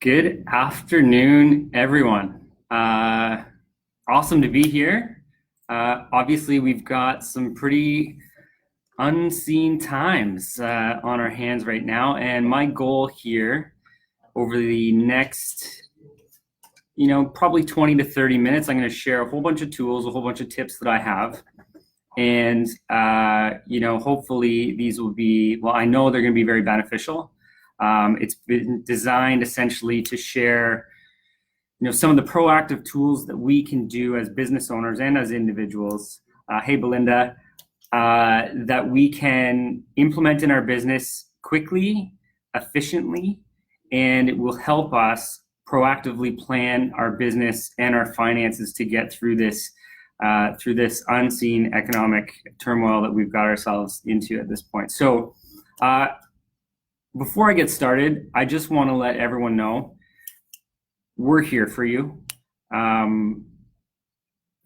Good afternoon, everyone. Awesome to be here. Obviously, we've got some pretty unseen times on our hands right now, and my goal here over the next, probably 20 to 30 minutes, I'm going to share a whole bunch of tools, a whole bunch of tips that I have. And, hopefully these will be, well, I know they're going to be very beneficial. It's been designed essentially to share, some of the proactive tools that we can do as business owners and as individuals. Hey, Belinda, that we can implement in our business quickly, efficiently, and it will help us proactively plan our business and our finances to get through this unseen economic turmoil that we've got ourselves into at this point. So, before I get started, I just want to let everyone know we're here for you.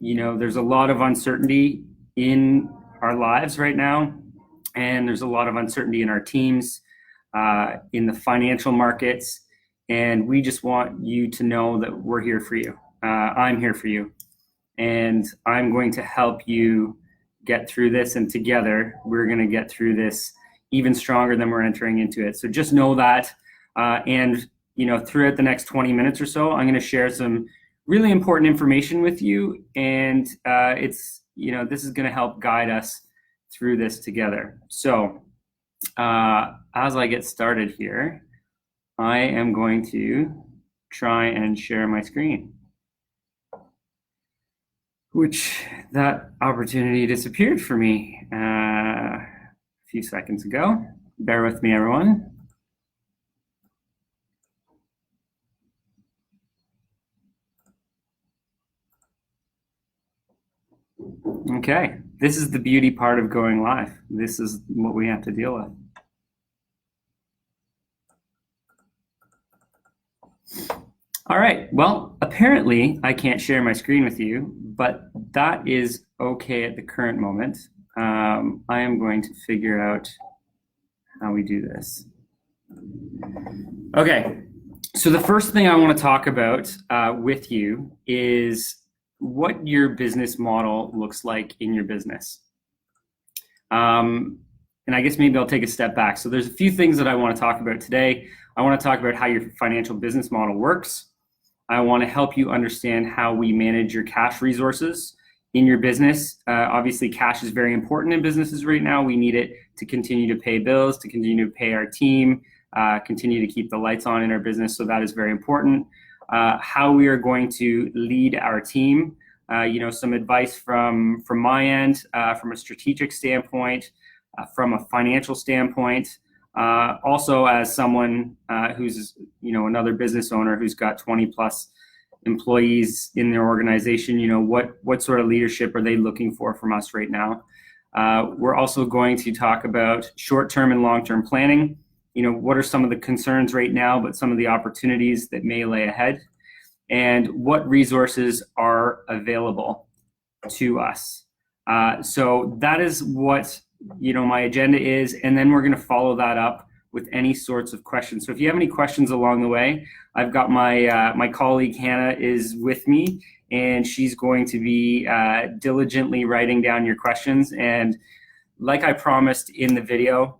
There's a lot of uncertainty in our lives right now, and there's a lot of uncertainty in our teams, in the financial markets, and we just want you to know that we're here for you. I'm here for you, and I'm going to help you get through this, and together we're going to get through this even stronger than we're entering into it. So just know that, and throughout the next 20 minutes or so, I'm going to share some really important information with you, and this is going to help guide us through this together. So as I get started here, I am going to try and share my screen, which that opportunity disappeared for me a few seconds ago. Bear with me, everyone. Okay, this is the beauty part of going live. This is what we have to deal with. All right, well, apparently I can't share my screen with you, but that is okay at the current moment. I am going to figure out how we do this. Okay, so the first thing I want to talk about with you is what your business model looks like in your business. And I guess maybe I'll take a step back. So there's a few things that I want to talk about today. I want to talk about how your financial business model works. I want to help you understand how we manage your cash resources in your business. Obviously, cash is very important in businesses right now. We need it to continue to pay bills, to continue to pay our team, continue to keep the lights on in our business. So that is very important. How we are going to lead our team, some advice from my end, from a strategic standpoint, from a financial standpoint, also as someone who's another business owner who's got 20 plus employees in their organization. What sort of leadership are they looking for from us right now? We're also going to talk about short-term and long-term planning. What are some of the concerns right now, but some of the opportunities that may lay ahead, and what resources are available to us. So that is what my agenda is, and then we're going to follow that up with any sorts of questions. So if you have any questions along the way, I've got my colleague Hannah is with me, and she's going to be diligently writing down your questions. And like I promised in the video,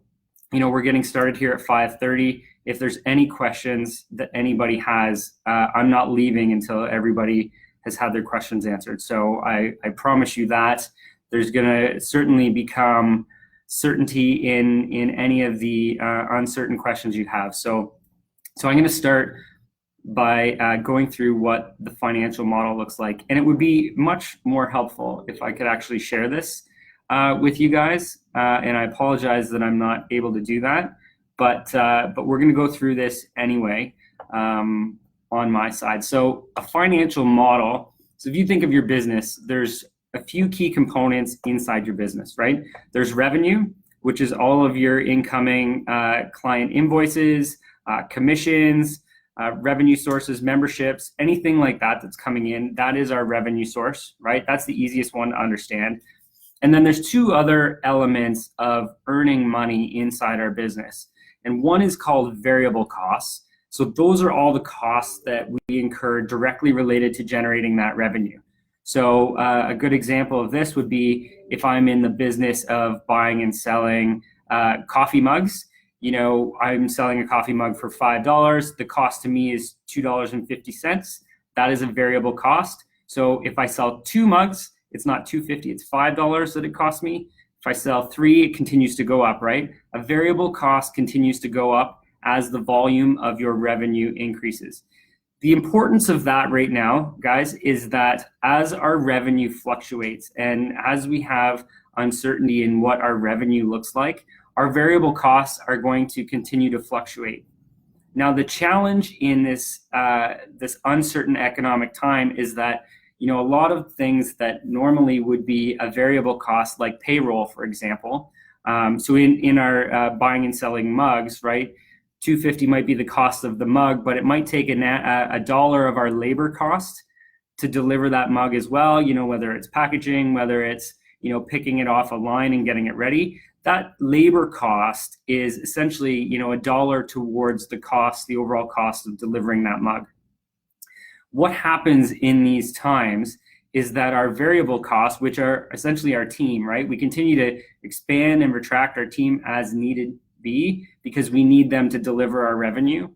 we're getting started here at 5:30. If there's any questions that anybody has, I'm not leaving until everybody has had their questions answered. So I promise you that there's going to certainly become certainty in any of the uncertain questions you have. So I'm going to start by going through what the financial model looks like. And it would be much more helpful if I could actually share this with you guys. And I apologize that I'm not able to do that. But we're going to go through this anyway on my side. So a financial model. So if you think of your business, there's a few key components inside your business, right? There's revenue, which is all of your incoming client invoices, commissions, revenue sources, memberships, anything like that that's coming in. That is our revenue source, right? That's the easiest one to understand. And then there's two other elements of earning money inside our business. And one is called variable costs. So those are all the costs that we incur directly related to generating that revenue. So a good example of this would be if I'm in the business of buying and selling coffee mugs. I'm selling a coffee mug for $5. The cost to me is $2.50. That is a variable cost. So if I sell 2 mugs, it's not $2.50, it's $5 that it costs me. If I sell 3, it continues to go up, right? A variable cost continues to go up as the volume of your revenue increases. The importance of that right now, guys, is that as our revenue fluctuates and as we have uncertainty in what our revenue looks like, our variable costs are going to continue to fluctuate. Now, the challenge in this uncertain economic time is that a lot of things that normally would be a variable cost, like payroll, for example. So in our buying and selling mugs, right? $2.50 might be the cost of the mug, but it might take a dollar of our labor cost to deliver that mug as well. Whether it's packaging, whether it's picking it off a line and getting it ready. That labor cost is essentially a dollar towards the overall cost of delivering that mug. What happens in these times is that our variable costs, which are essentially our team, right? We continue to expand and retract our team as needed be because we need them to deliver our revenue.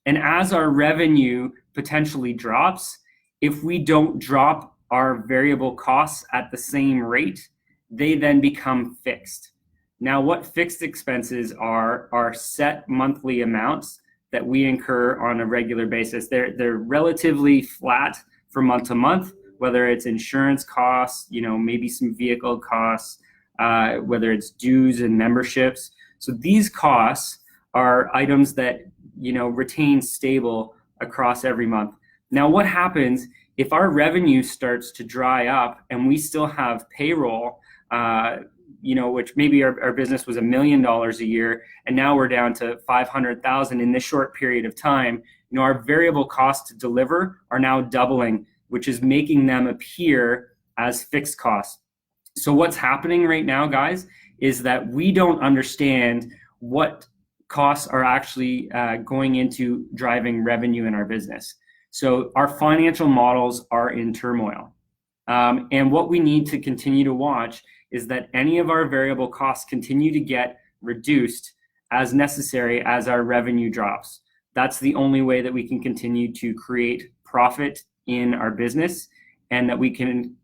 And as our revenue potentially drops, if we don't drop our variable costs at the same rate, they then become fixed. Now, what fixed expenses are set monthly amounts that we incur on a regular basis. They're relatively flat from month to month, whether it's insurance costs, maybe some vehicle costs, whether it's dues and memberships. So these costs are items that retain stable across every month. Now, what happens if our revenue starts to dry up and we still have payroll, which maybe our business was $1 million a year, and now we're down to 500,000 in this short period of time. Our variable costs to deliver are now doubling, which is making them appear as fixed costs. So what's happening right now, guys, is that we don't understand what costs are actually going into driving revenue in our business. So our financial models are in turmoil. And what we need to continue to watch is that any of our variable costs continue to get reduced as necessary as our revenue drops. That's the only way that we can continue to create profit in our business, and that we can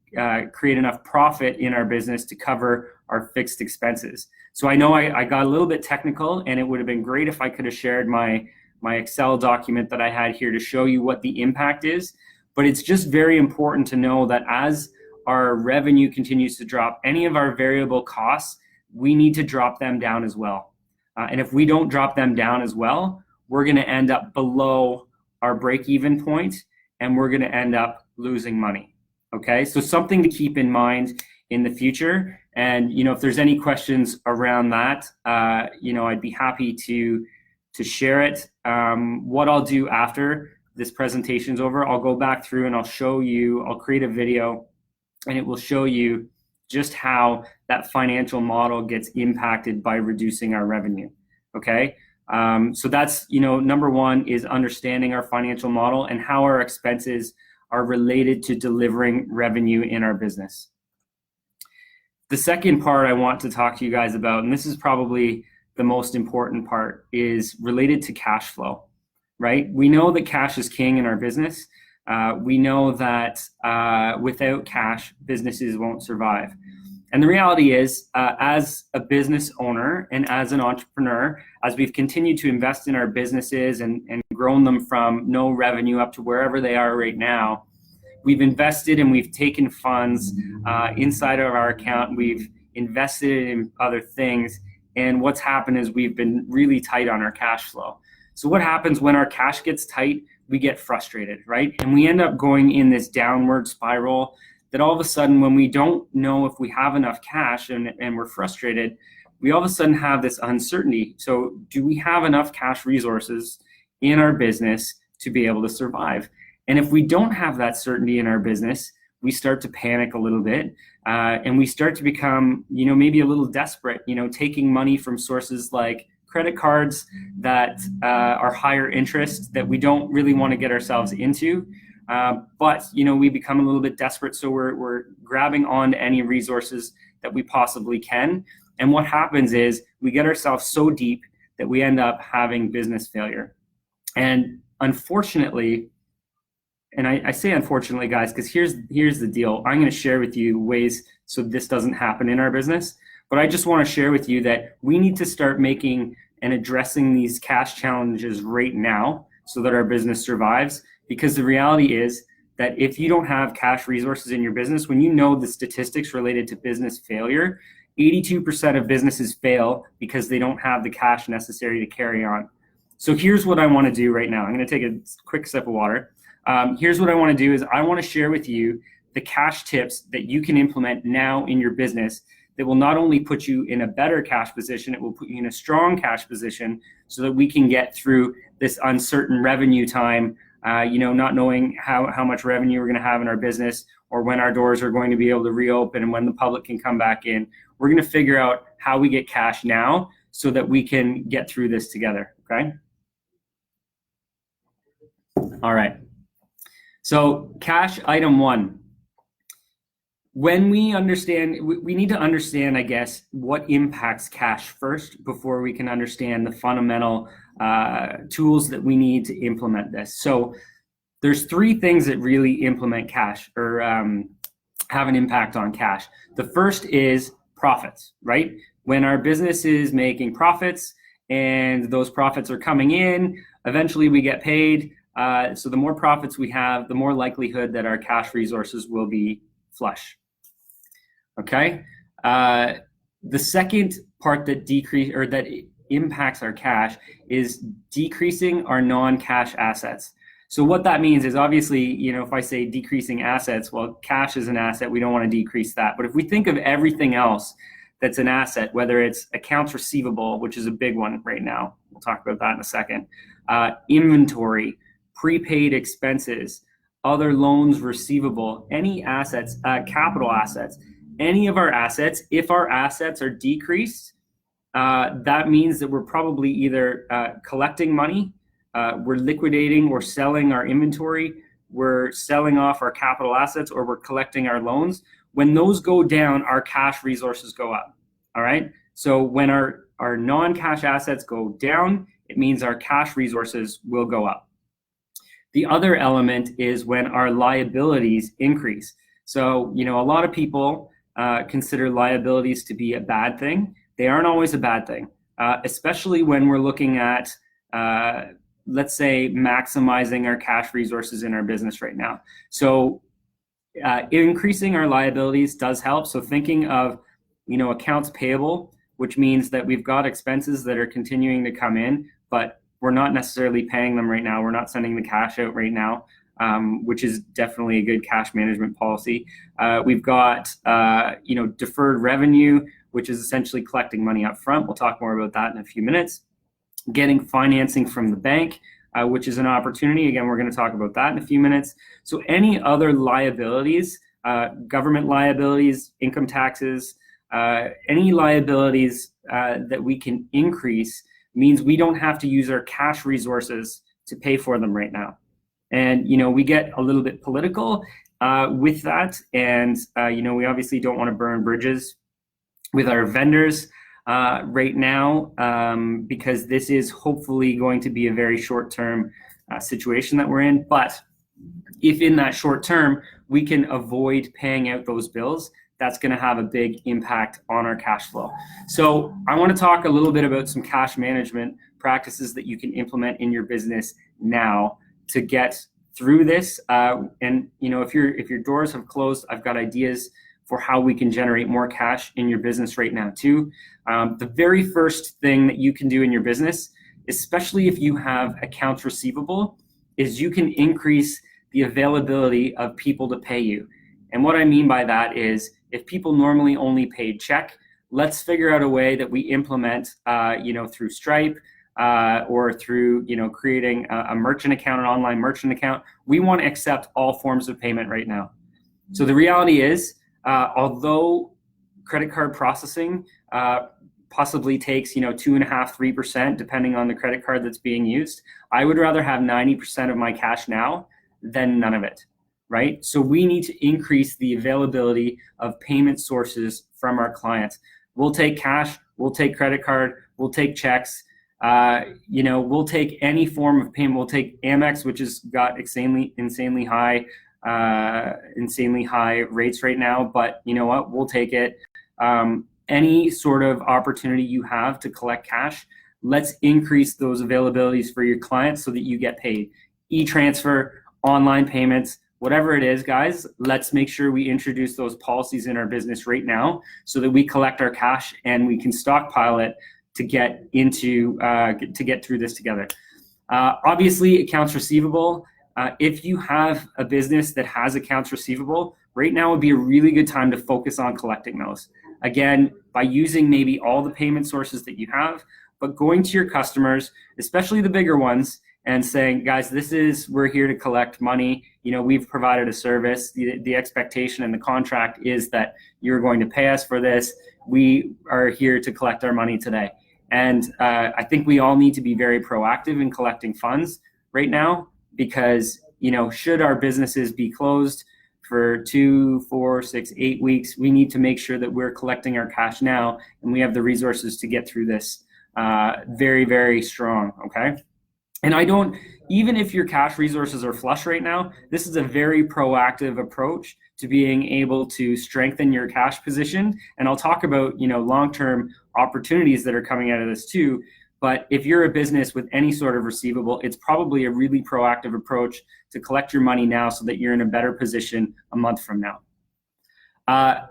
create enough profit in our business to cover our fixed expenses. So I know I got a little bit technical, and it would have been great if I could have shared my Excel document that I had here to show you what the impact is. But it's just very important to know that as our revenue continues to drop, any of our variable costs, we need to drop them down as well. And if we don't drop them down as well, we're going to end up below our break-even point, and we're going to end up losing money. Okay, so something to keep in mind in the future. And if there's any questions around that, I'd be happy to share it. What I'll do after this presentation's over, I'll go back through and I'll create a video, and it will show you just how that financial model gets impacted by reducing our revenue. Okay, so that's number one is understanding our financial model and how our expenses are related to delivering revenue in our business. The second part I want to talk to you guys about, and this is probably the most important part, is related to cash flow, right? We know that cash is king in our business. We know that without cash, businesses won't survive. And the reality is, as a business owner and as an entrepreneur, as we've continued to invest in our businesses and grown them from no revenue up to wherever they are right now, we've invested and we've taken funds inside of our account. We've invested in other things. And what's happened is we've been really tight on our cash flow. So what happens when our cash gets tight? We get frustrated, right? And we end up going in this downward spiral that all of a sudden, when we don't know if we have enough cash and we're frustrated, we all of a sudden have this uncertainty. So do we have enough cash resources in our business to be able to survive? And if we don't have that certainty in our business, we start to panic a little bit, and we start to become, maybe a little desperate, taking money from sources like credit cards that are higher interest that we don't really want to get ourselves into. But we become a little bit desperate, so we're grabbing on any resources that we possibly can. And what happens is we get ourselves so deep that we end up having business failure. And unfortunately, and I say unfortunately, guys, because here's the deal. I'm going to share with you ways so this doesn't happen in our business. But I just want to share with you that we need to start making and addressing these cash challenges right now so that our business survives. Because the reality is that if you don't have cash resources in your business, when you know the statistics related to business failure, 82% of businesses fail because they don't have the cash necessary to carry on. So here's what I want to do right now. I'm going to take a quick sip of water. Here's what I want to do is I want to share with you the cash tips that you can implement now in your business that will not only put you in a better cash position, it will put you in a strong cash position so that we can get through this uncertain revenue time, not knowing how much revenue we're going to have in our business or when our doors are going to be able to reopen and when the public can come back in. We're going to figure out how we get cash now so that we can get through this together, okay? All right. So cash item one. When we understand, we need to understand, I guess, what impacts cash first before we can understand the fundamental tools that we need to implement this. So there's three things that really implement cash or have an impact on cash. The first is profits, right? When our business is making profits and those profits are coming in, eventually we get paid. So the more profits we have, the more likelihood that our cash resources will be flush. Okay. The second part that impacts our cash is decreasing our non-cash assets. So what that means is obviously, if I say decreasing assets, well, cash is an asset. We don't want to decrease that. But if we think of everything else that's an asset, whether it's accounts receivable, which is a big one right now, we'll talk about that in a second, inventory, prepaid expenses, other loans receivable, any assets, capital assets, any of our assets, if our assets are decreased, that means that we're probably either collecting money, we're liquidating or selling our inventory, we're selling off our capital assets, or we're collecting our loans. When those go down, our cash resources go up, all right? So when our non-cash assets go down, it means our cash resources will go up. The other element is when our liabilities increase. So, a lot of people consider liabilities to be a bad thing. They aren't always a bad thing, especially when we're looking at, let's say, maximizing our cash resources in our business right now. So increasing our liabilities does help. So thinking of, accounts payable, which means that we've got expenses that are continuing to come in, but we're not necessarily paying them right now. We're not sending the cash out right now. Which is definitely a good cash management policy. We've got, deferred revenue, which is essentially collecting money up front. We'll talk more about that in a few minutes. Getting financing from the bank, which is an opportunity. Again, we're going to talk about that in a few minutes. So any other liabilities, government liabilities, income taxes, any liabilities that we can increase means we don't have to use our cash resources to pay for them right now. And, we get a little bit political with that. And, we obviously don't want to burn bridges with our vendors right now because this is hopefully going to be a very short-term situation that we're in. But if in that short term, we can avoid paying out those bills, that's going to have a big impact on our cash flow. So I want to talk a little bit about some cash management practices that you can implement in your business now to get through this. And if your doors have closed, I've got ideas for how we can generate more cash in your business right now too. The very first thing that you can do in your business, especially if you have accounts receivable, is you can increase the availability of people to pay you. And what I mean by that is if people normally only paid check, let's figure out a way that we implement, through Stripe, or through creating a merchant account, an online merchant account. We want to accept all forms of payment right now. So the reality is, although credit card processing possibly takes 2.5–3% depending on the credit card that's being used. I would rather have 90% of my cash now than none of it, right? So we need to increase the availability of payment sources from our clients. We'll take cash, we'll take credit card, we'll take checks, we'll take any form of payment. We'll take Amex, which has got insanely high rates right now, but you know what? We'll take it. Any sort of opportunity you have to collect cash, let's increase those availabilities for your clients so that you get paid. E-transfer, online payments, whatever it is, guys, let's make sure we introduce those policies in our business right now so that we collect our cash and we can stockpile it to get through this together. Obviously, accounts receivable. If you have a business that has accounts receivable, right now would be a really good time to focus on collecting those. Again, by using maybe all the payment sources that you have, but going to your customers, especially the bigger ones, and saying, guys, we're here to collect money. We've provided a service. The expectation in the contract is that you're going to pay us for this. We are here to collect our money today. And I think we all need to be very proactive in collecting funds right now because, should our businesses be closed for 2, 4, 6, 8 weeks, we need to make sure that we're collecting our cash now and we have the resources to get through this very, very strong, okay? And even if your cash resources are flush right now, this is a very proactive approach to being able to strengthen your cash position. And I'll talk about, long-term opportunities that are coming out of this too. But if you're a business with any sort of receivable, it's probably a really proactive approach to collect your money now so that you're in a better position a month from now.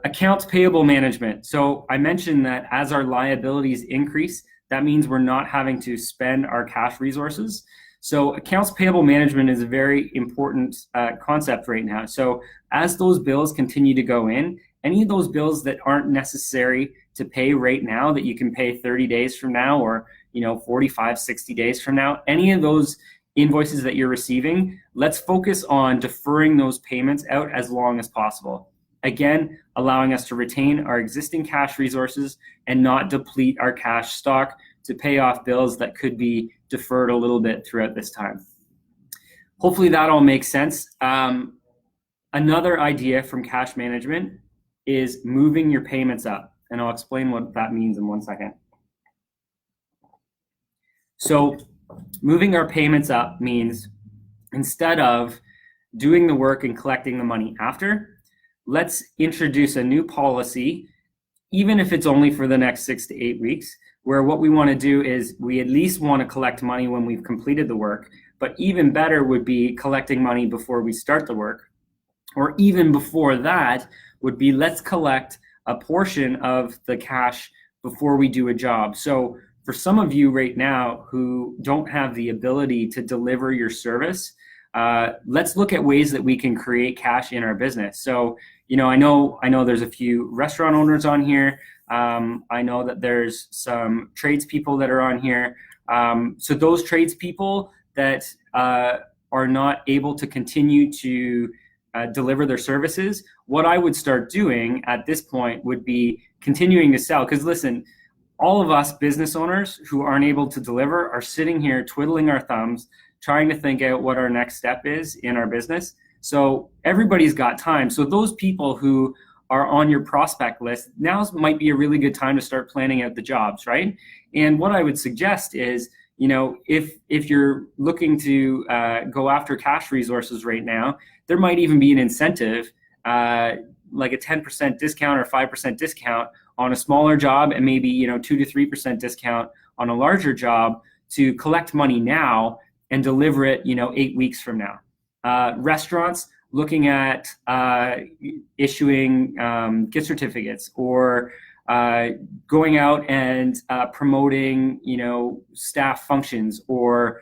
Accounts payable management. So I mentioned that as our liabilities increase, that means we're not having to spend our cash resources. So accounts payable management is a very important concept right now. So as those bills continue to go in, any of those bills that aren't necessary to pay right now that you can pay 30 days from now or 45, 60 days from now, any of those invoices that you're receiving, let's focus on deferring those payments out as long as possible. Again, allowing us to retain our existing cash resources and not deplete our cash stock to pay off bills that could be deferred a little bit throughout this time. Hopefully that all makes sense. Another idea from cash management is moving your payments up, and I'll explain what that means in 1 second. So moving our payments up means instead of doing the work and collecting the money after, let's introduce a new policy, even if it's only for the next 6 to 8 weeks, where what we want to do is we at least want to collect money when we've completed the work, but even better would be collecting money before we start the work. Or even before that would be let's collect a portion of the cash before we do a job. So for some of you right now who don't have the ability to deliver your service, let's look at ways that we can create cash in our business. So, I know there's a few restaurant owners on here. I know that there's some tradespeople that are on here. So those tradespeople that are not able to continue to deliver their services, what I would start doing at this point would be continuing to sell. Because listen, all of us business owners who aren't able to deliver are sitting here twiddling our thumbs, trying to think out what our next step is in our business. So everybody's got time. So those people who are on your prospect list, now might be a really good time to start planning out the jobs, right? And what I would suggest is, if you're looking to go after cash resources right now, there might even be an incentive, like a 10% discount or 5% discount on a smaller job, and maybe 2 to 3% discount on a larger job to collect money now and deliver it 8 weeks from now. Restaurants looking at issuing gift certificates or going out and promoting staff functions or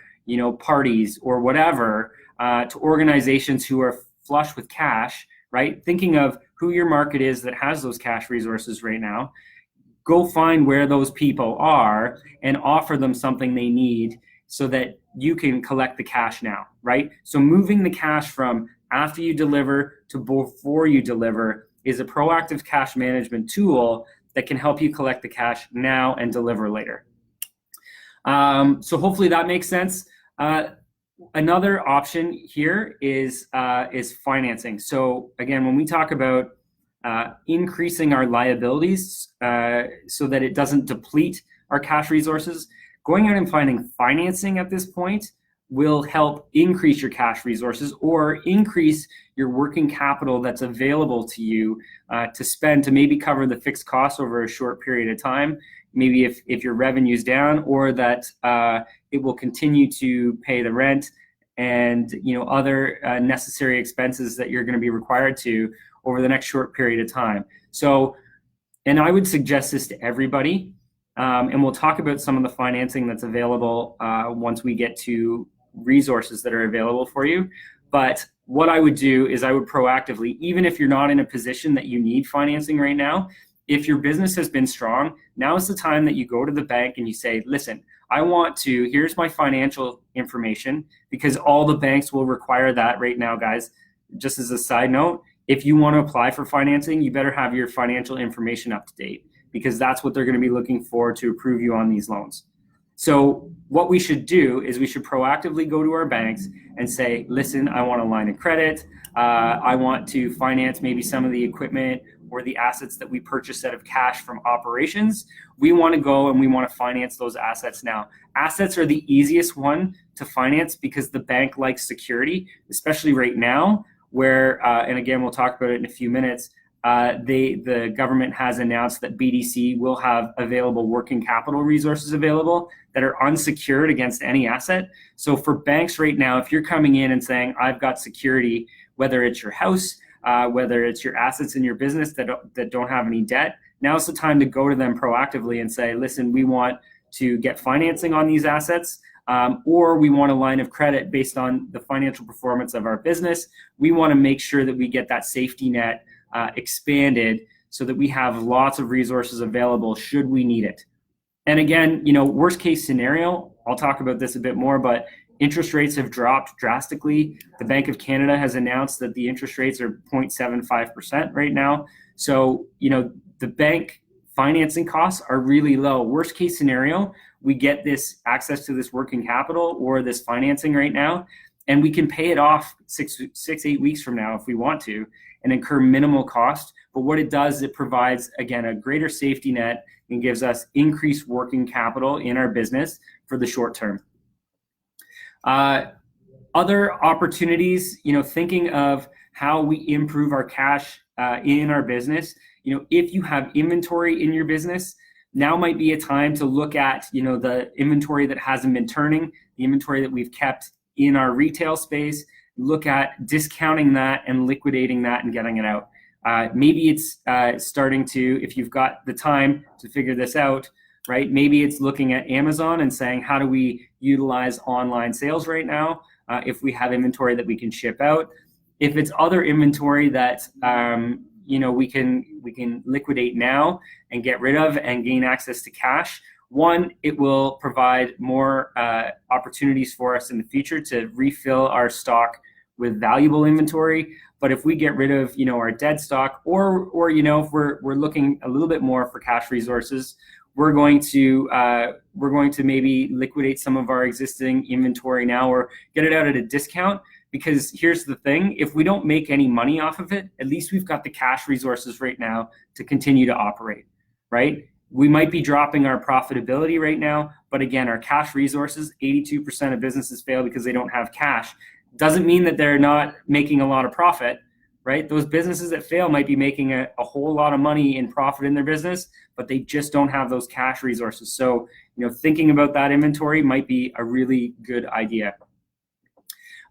parties or whatever to organizations who are flush with cash, right? Thinking of who your market is that has those cash resources right now. Go find where those people are and offer them something they need so that you can collect the cash now, right? So moving the cash from after you deliver to before you deliver is a proactive cash management tool that can help you collect the cash now and deliver later. So hopefully that makes sense. Another option here is financing. So again, when we talk about increasing our liabilities so that it doesn't deplete our cash resources, going out and finding financing at this point will help increase your cash resources or increase your working capital that's available to you to spend to maybe cover the fixed costs over a short period of time. Maybe if your revenue's down, or that it will continue to pay the rent and other necessary expenses that you're going to be required to over the next short period of time. So, and I would suggest this to everybody, and we'll talk about some of the financing that's available once we get to resources that are available for you. But what I would do is I would proactively, even if you're not in a position that you need financing right now, if your business has been strong, now is the time that you go to the bank and you say, listen, here's my financial information, because all the banks will require that right now, guys. Just as a side note, if you want to apply for financing, you better have your financial information up to date, because that's what they're going to be looking for to approve you on these loans. So what we should do is we should proactively go to our banks and say, listen, I want a line of credit. I want to finance maybe some of the equipment or the assets that we purchase out of cash from operations. We want to go and we want to finance those assets now. Assets are the easiest one to finance because the bank likes security, especially right now where, and again, we'll talk about it in a few minutes, the government has announced that BDC will have available working capital resources available that are unsecured against any asset. So for banks right now, if you're coming in and saying, I've got security, whether it's your house, whether it's your assets in your business that don't have any debt, now's the time to go to them proactively and say, listen, we want to get financing on these assets, or we want a line of credit based on the financial performance of our business. We want to make sure that we get that safety net expanded so that we have lots of resources available should we need it. And again, worst case scenario, I'll talk about this a bit more, but interest rates have dropped drastically. The Bank of Canada has announced that the interest rates are 0.75% right now. So, the bank financing costs are really low. Worst case scenario, we get this access to this working capital or this financing right now, and we can pay it off 8 weeks from now if we want to and incur minimal cost. But what it does, it provides, again, a greater safety net and gives us increased working capital in our business for the short term. Other opportunities, thinking of how we improve our cash in our business. If you have inventory in your business, now might be a time to look at, the inventory that hasn't been turning, the inventory that we've kept in our retail space, look at discounting that and liquidating that and getting it out. Maybe it's starting to, if you've got the time to figure this out, right? Maybe it's looking at Amazon and saying, how do we utilize online sales right now if we have inventory that we can ship out? If it's other inventory that we can liquidate now and get rid of and gain access to cash, one, it will provide more opportunities for us in the future to refill our stock with valuable inventory. But if we get rid of our dead stock, or if we're looking a little bit more for cash resources, we're going to maybe liquidate some of our existing inventory now or get it out at a discount. Because here's the thing, if we don't make any money off of it, at least we've got the cash resources right now to continue to operate, right? We might be dropping our profitability right now, but again, our cash resources, 82% of businesses fail because they don't have cash. Doesn't mean that they're not making a lot of profit, right? Those businesses that fail might be making a whole lot of money in profit in their business, but they just don't have those cash resources. So, thinking about that inventory might be a really good idea.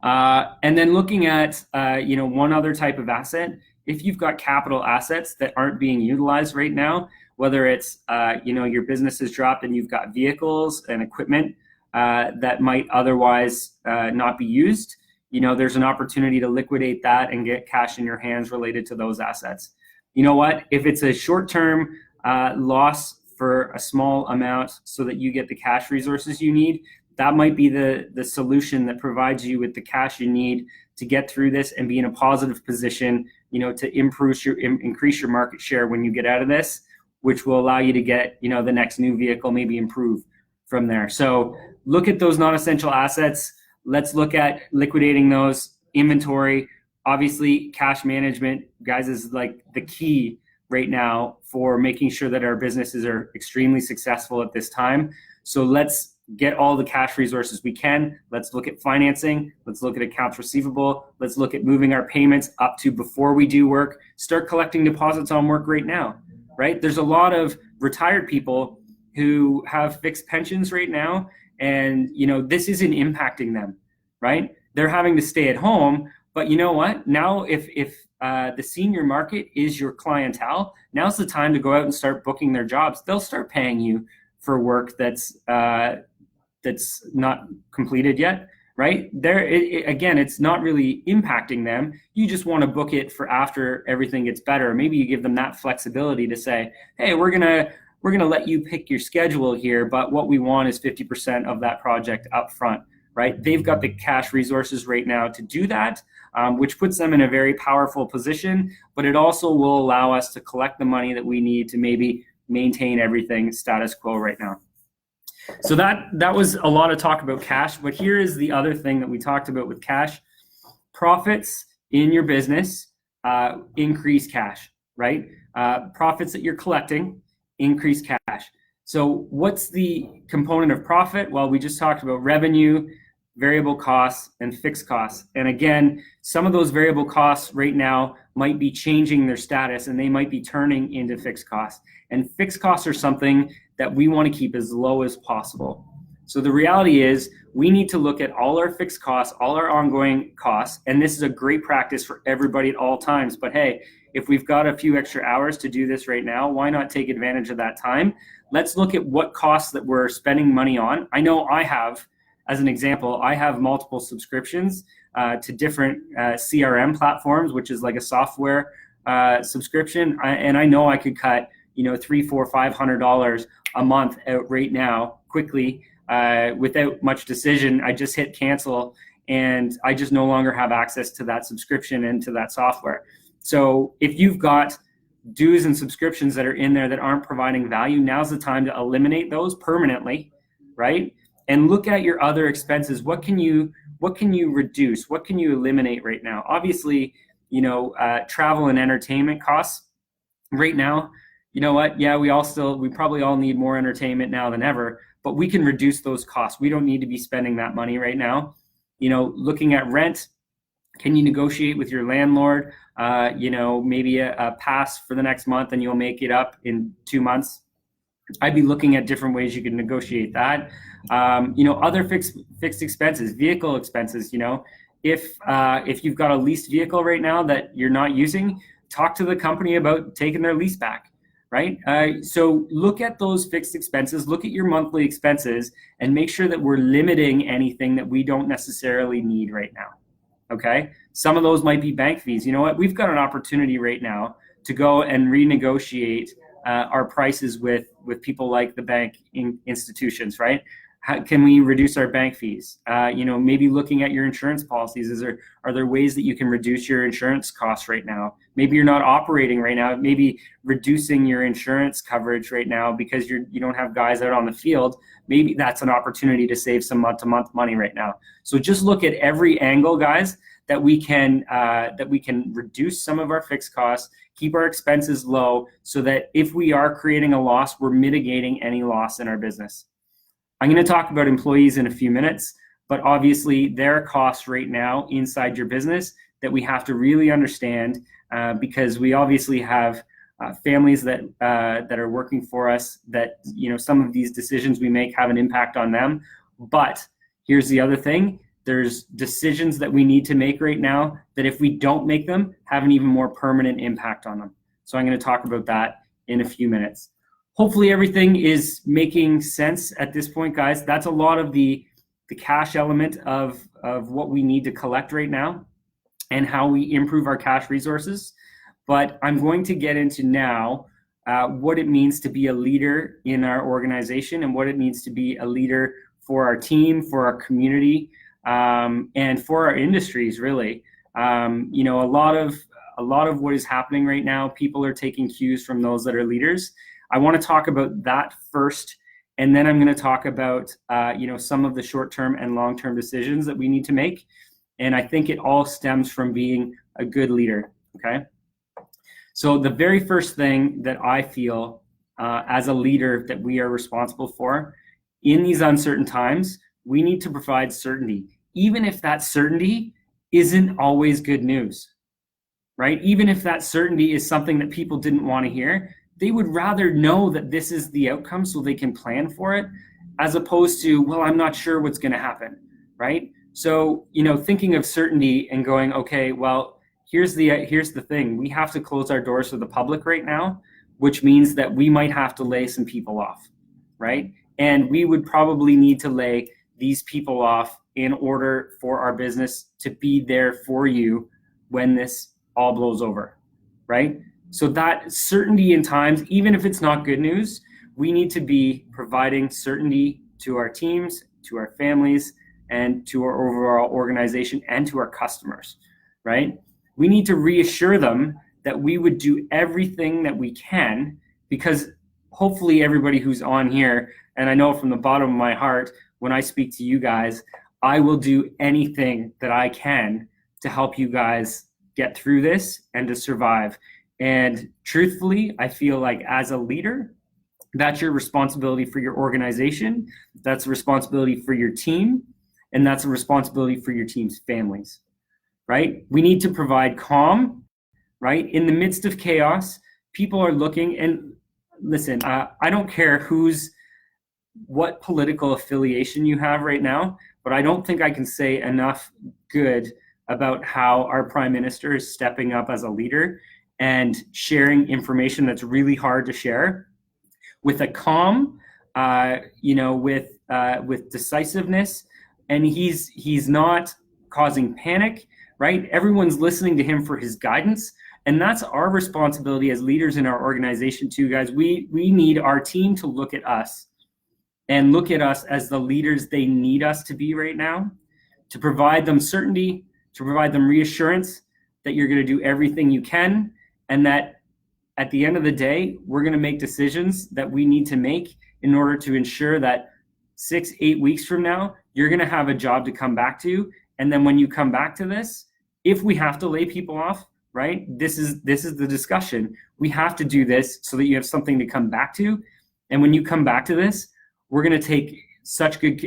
And then looking at, one other type of asset, if you've got capital assets that aren't being utilized right now, whether it's, your business has dropped and you've got vehicles and equipment that might otherwise not be used, there's an opportunity to liquidate that and get cash in your hands related to those assets. You know what? If it's a short-term loss for a small amount so that you get the cash resources you need, that might be the solution that provides you with the cash you need to get through this and be in a positive position, to increase your market share when you get out of this. which will allow you to get, the next new vehicle, maybe improve from there. So look at those non-essential assets. Let's look at liquidating those. Inventory, obviously cash management, guys, is like the key right now for making sure that our businesses are extremely successful at this time. So let's get all the cash resources we can. Let's look at financing. Let's look at accounts receivable. Let's look at moving our payments up to before we do work. Start collecting deposits on work right now, right? There's a lot of retired people who have fixed pensions right now, and this isn't impacting them, right? They're having to stay at home, but you know what? Now, if the senior market is your clientele, now's the time to go out and start booking their jobs. They'll start paying you for work that's not completed yet, right? Again, it's not really impacting them. You just want to book it for after everything gets better. Maybe you give them that flexibility to say, hey, we're gonna let you pick your schedule here, but what we want is 50% of that project up front, right? They've got the cash resources right now to do that, which puts them in a very powerful position, but it also will allow us to collect the money that we need to maybe maintain everything status quo right now. So that was a lot of talk about cash, but here is the other thing that we talked about with cash. Profits in your business increase cash, right? Profits that you're collecting increase cash. So what's the component of profit? Well, we just talked about revenue, variable costs, and fixed costs. And again, some of those variable costs right now might be changing their status, and they might be turning into fixed costs. And fixed costs are something that we want to keep as low as possible. So the reality is we need to look at all our fixed costs, all our ongoing costs, and this is a great practice for everybody at all times. But hey, if we've got a few extra hours to do this right now, why not take advantage of that time? Let's look at what costs that we're spending money on. I know I have, as an example, I have multiple subscriptions to different CRM platforms, which is like a software subscription. And I know I could cut, $300, $400, $500 a month out right now quickly without much decision. I just hit cancel, and I just no longer have access to that subscription and to that software. So if you've got dues and subscriptions that are in there that aren't providing value, now's the time to eliminate those permanently, right? And look at your other expenses. What can you reduce? What can you eliminate right now? Obviously, travel and entertainment costs right now. You know what? Yeah, we probably all need more entertainment now than ever, but we can reduce those costs. We don't need to be spending that money right now. Looking at rent, can you negotiate with your landlord? Maybe a pass for the next month and you'll make it up in 2 months. I'd be looking at different ways you can negotiate that. Other fixed expenses, vehicle expenses. If you've got a leased vehicle right now that you're not using, talk to the company about taking their lease back, right? So look at those fixed expenses, look at your monthly expenses, and make sure that we're limiting anything that we don't necessarily need right now. Okay, some of those might be bank fees. You know what? We've got an opportunity right now to go and renegotiate our prices with people like the bank institutions, right? How can we reduce our bank fees? Maybe looking at your insurance policies. Are there ways that you can reduce your insurance costs right now? Maybe you're not operating right now. Maybe reducing your insurance coverage right now because you don't have guys out on the field. Maybe that's an opportunity to save some month-to-month money right now. So just look at every angle, guys, that we can reduce some of our fixed costs, keep our expenses low, so that if we are creating a loss, we're mitigating any loss in our business. I'm going to talk about employees in a few minutes, but obviously there are costs right now inside your business that we have to really understand because we obviously have families that are working for us that, some of these decisions we make have an impact on them. But here's the other thing. There's decisions that we need to make right now that if we don't make them, have an even more permanent impact on them. So I'm going to talk about that in a few minutes. Hopefully everything is making sense at this point, guys. That's a lot of the cash element of what we need to collect right now and how we improve our cash resources. But I'm going to get into now what it means to be a leader in our organization and what it means to be a leader for our team, for our community, and for our industries, really. A lot of what is happening right now, people are taking cues from those that are leaders. I want to talk about that first, and then I'm going to talk about some of the short-term and long-term decisions that we need to make. And I think it all stems from being a good leader. Okay. So the very first thing that I feel as a leader that we are responsible for in these uncertain times, we need to provide certainty, even if that certainty isn't always good news, right? Even if that certainty is something that people didn't want to hear, they would rather know that this is the outcome so they can plan for it, as opposed to, well, I'm not sure what's going to happen, right? So, thinking of certainty and going, okay, well, here's the thing. We have to close our doors to the public right now, which means that we might have to lay some people off, right? And we would probably need to lay these people off in order for our business to be there for you when this all blows over, right? So that certainty in times, even if it's not good news, we need to be providing certainty to our teams, to our families, and to our overall organization and to our customers, right? We need to reassure them that we would do everything that we can, because hopefully everybody who's on here, and I know from the bottom of my heart, when I speak to you guys, I will do anything that I can to help you guys get through this and to survive. And truthfully, I feel like as a leader, that's your responsibility for your organization, that's a responsibility for your team, and that's a responsibility for your team's families, right? We need to provide calm, right? In the midst of chaos, people are looking, and listen, I don't care what political affiliation you have right now, but I don't think I can say enough good about how our Prime Minister is stepping up as a leader and sharing information that's really hard to share with a calm, with decisiveness, and he's not causing panic, right? Everyone's listening to him for his guidance, and that's our responsibility as leaders in our organization too, guys. We need our team to look at us and look at us as the leaders they need us to be right now, to provide them certainty, to provide them reassurance that you're going to do everything you can, and that at the end of the day, we're going to make decisions that we need to make in order to ensure that 6-8 weeks from now, you're going to have a job to come back to. And then when you come back to this, if we have to lay people off, right, this is the discussion. We have to do this so that you have something to come back to. And when you come back to this, we're going to take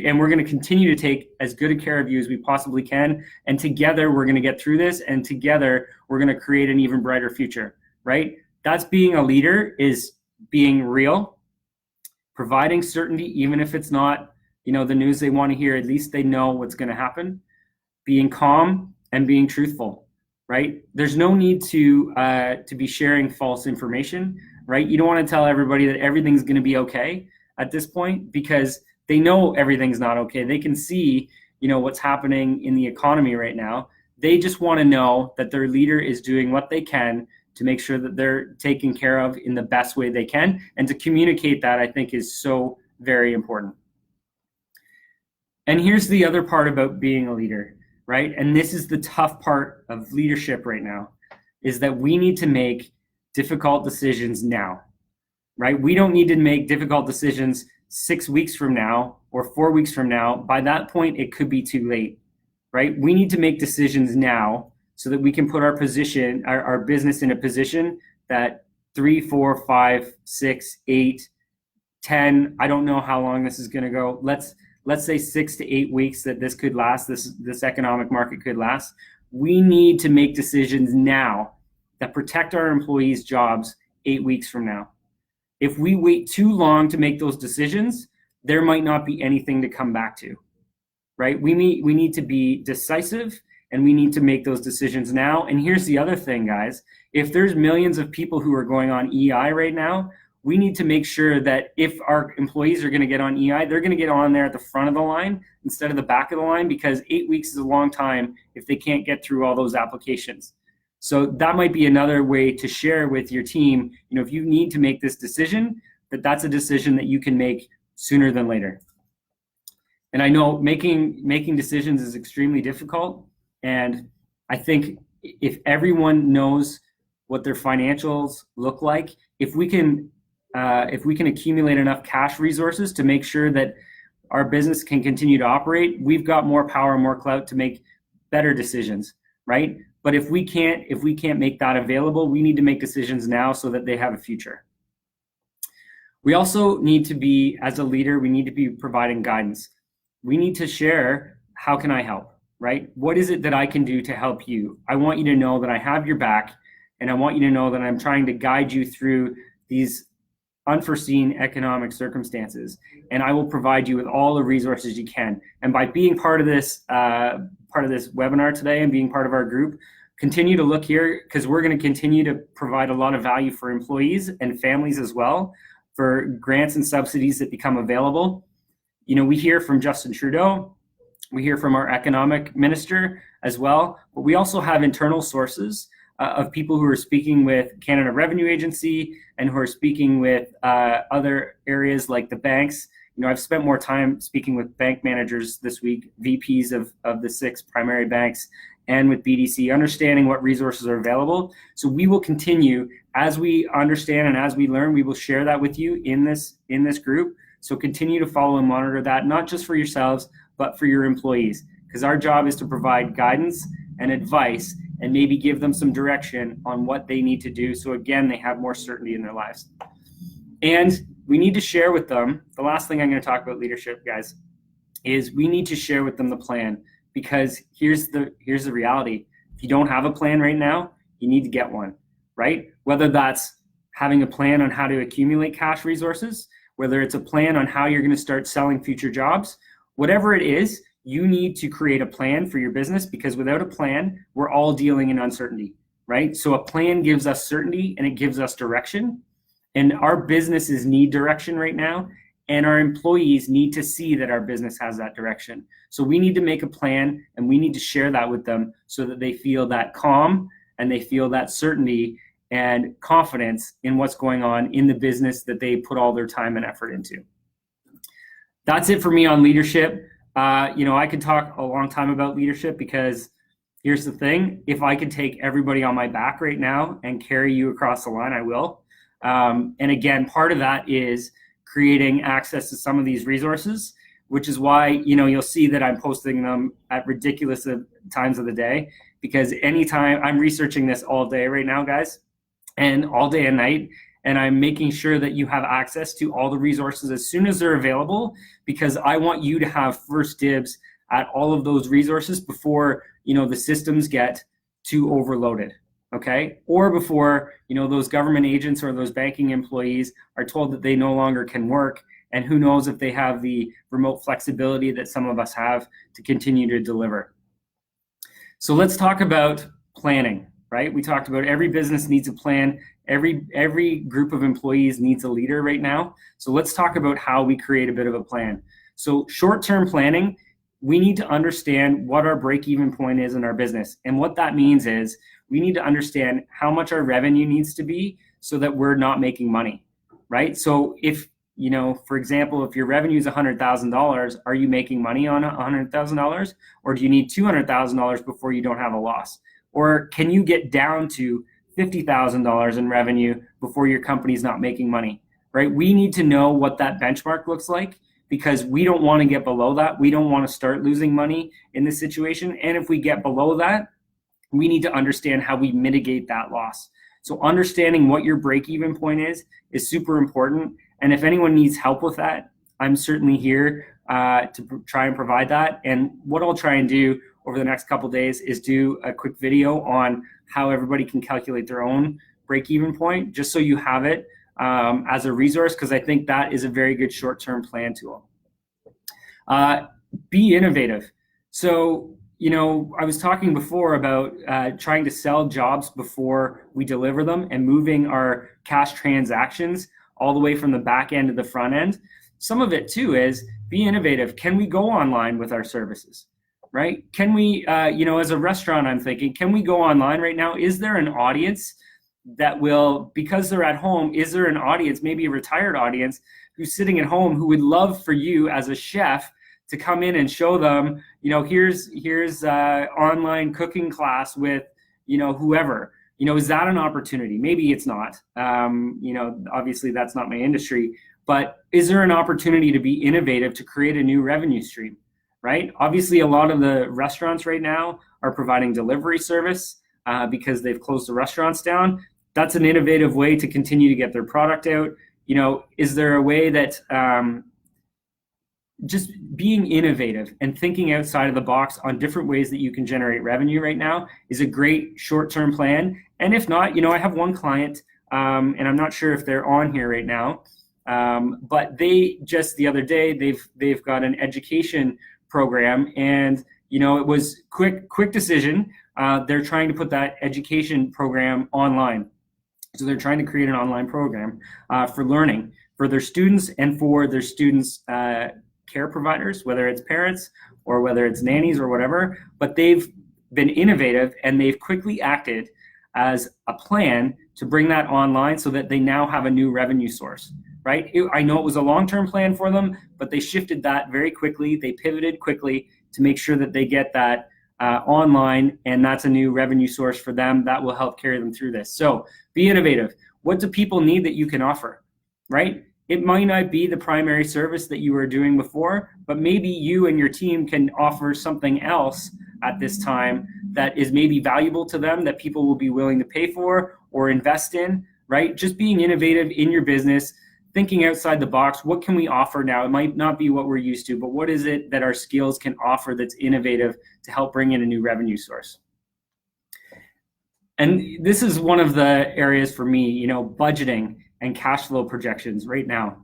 and we're going to continue to take as good a care of you as we possibly can. And together, we're going to get through this. And together, we're going to create an even brighter future, right? That's being a leader, is being real, providing certainty, even if it's not, the news they want to hear. At least they know what's going to happen. Being calm and being truthful, right? There's no need to be sharing false information, right? You don't want to tell everybody that everything's going to be okay at this point, because they know everything's not okay. They can see, what's happening in the economy right now. They just want to know that their leader is doing what they can to make sure that they're taken care of in the best way they can. And to communicate that, I think, is so very important. And here's the other part about being a leader, right? And this is the tough part of leadership right now, is that we need to make difficult decisions now, right? We don't need to make difficult decisions 6 weeks from now or 4 weeks from now. By that point, it could be too late, right? We need to make decisions now so that we can put our business in a position that 3, 4, 5, 6, 8, 10, I don't know how long this is going to go. Let's say 6 to 8 weeks that this could last, this economic market could last. We need to make decisions now that protect our employees' jobs 8 weeks from now. If we wait too long to make those decisions, there might not be anything to come back to, right? We need to be decisive, and we need to make those decisions now. And here's the other thing, guys. If there's millions of people who are going on EI right now, we need to make sure that if our employees are going to get on EI, they're going to get on there at the front of the line instead of the back of the line, because 8 weeks is a long time if they can't get through all those applications. So that might be another way to share with your team, if you need to make this decision, that's a decision that you can make sooner than later. And I know making decisions is extremely difficult. And I think if everyone knows what their financials look like, if we can if we can accumulate enough cash resources to make sure that our business can continue to operate, we've got more power, more clout to make better decisions, right? But if we can't make that available, we need to make decisions now so that they have a future. We also need to be, as a leader, we need to be providing guidance. We need to share, how can I help, right? What is it that I can do to help you? I want you to know that I have your back, and I want you to know that I'm trying to guide you through these unforeseen economic circumstances, and I will provide you with all the resources you can. And by being part of this webinar today and being part of our group, continue to look here, because we're going to continue to provide a lot of value for employees and families as well, for grants and subsidies that become available. You know, we hear from Justin Trudeau, we hear from our economic minister as well, but we also have internal sources of people who are speaking with Canada Revenue Agency and who are speaking with other areas like the banks. You know, I've spent more time speaking with bank managers this week, VPs of the 6 primary banks, and with BDC, understanding what resources are available. So we will continue, as we understand and as we learn, we will share that with you in this group. So continue to follow and monitor that, not just for yourselves, but for your employees, because our job is to provide guidance and advice and maybe give them some direction on what they need to do. So again, they have more certainty in their lives. And we need to share with them, the last thing I'm going to talk about leadership, guys, is we need to share with them the plan, because here's the reality. If you don't have a plan right now, you need to get one, right? Whether that's having a plan on how to accumulate cash resources, whether it's a plan on how you're going to start selling future jobs, whatever it is, you need to create a plan for your business, because without a plan, we're all dealing in uncertainty, right? So a plan gives us certainty and it gives us direction. And our businesses need direction right now, and our employees need to see that our business has that direction. So we need to make a plan, and we need to share that with them so that they feel that calm and they feel that certainty and confidence in what's going on in the business that they put all their time and effort into. That's it for me on leadership. I could talk a long time about leadership, because here's the thing. If I could take everybody on my back right now and carry you across the line, I will. And again, part of that is creating access to some of these resources, which is why, you'll see that I'm posting them at ridiculous times of the day, because anytime I'm researching this all day right now, guys, and all day and night, and I'm making sure that you have access to all the resources as soon as they're available, because I want you to have first dibs at all of those resources before, the systems get too overloaded. Okay, or before those government agents or those banking employees are told that they no longer can work, and who knows if they have the remote flexibility that some of us have to continue to deliver. So let's talk about planning, right? We talked about every business needs a plan. Every group of employees needs a leader right now. So let's talk about how we create a bit of a plan. So short-term planning, we need to understand what our break-even point is in our business. And what that means is we need to understand how much our revenue needs to be so that we're not making money, right? So if, for example, if your revenue is $100,000, are you making money on $100,000? Or do you need $200,000 before you don't have a loss? Or can you get down to $50,000 in revenue before your company's not making money, right? We need to know what that benchmark looks like, because we don't want to get below that. We don't want to start losing money in this situation. And if we get below that, we need to understand how we mitigate that loss. So understanding what your break-even point is super important. And if anyone needs help with that, I'm certainly here to try and provide that. And what I'll try and do over the next couple of days is do a quick video on how everybody can calculate their own break-even point, just so you have it as a resource, because I think that is a very good short-term plan tool. Be innovative. So, I was talking before about trying to sell jobs before we deliver them and moving our cash transactions all the way from the back end to the front end. Some of it too is be innovative. Can we go online with our services, right? Can we, as a restaurant, I'm thinking, can we go online right now? Is there an audience that will, because they're at home, is there an audience, maybe a retired audience, who's sitting at home who would love for you as a chef to come in and show them, here's online cooking class with, whoever, Is that an opportunity? Maybe it's not. Obviously that's not my industry, but is there an opportunity to be innovative to create a new revenue stream, right? Obviously, a lot of the restaurants right now are providing delivery service because they've closed the restaurants down. That's an innovative way to continue to get their product out. Is there a way that just being innovative and thinking outside of the box on different ways that you can generate revenue right now is a great short-term plan. And if not, I have one client, and I'm not sure if they're on here right now, but they just the other day, they've got an education program, and it was quick decision. They're trying to put that education program online. So they're trying to create an online program for learning for their students and for their students' care providers, whether it's parents or whether it's nannies or whatever. But they've been innovative and they've quickly acted as a plan to bring that online so that they now have a new revenue source, right? I know it was a long-term plan for them, but they shifted that very quickly. They pivoted quickly to make sure that they get that online, and that's a new revenue source for them that will help carry them through this. So be innovative. What do people need that you can offer, right? It might not be the primary service that you were doing before, but maybe you and your team can offer something else at this time that is maybe valuable to them, that people will be willing to pay for or invest in, right? Just being innovative in your business, thinking outside the box. What can we offer now? It might not be what we're used to, but what is it that our skills can offer that's innovative to help bring in a new revenue source? And this is one of the areas for me, budgeting and cash flow projections right now.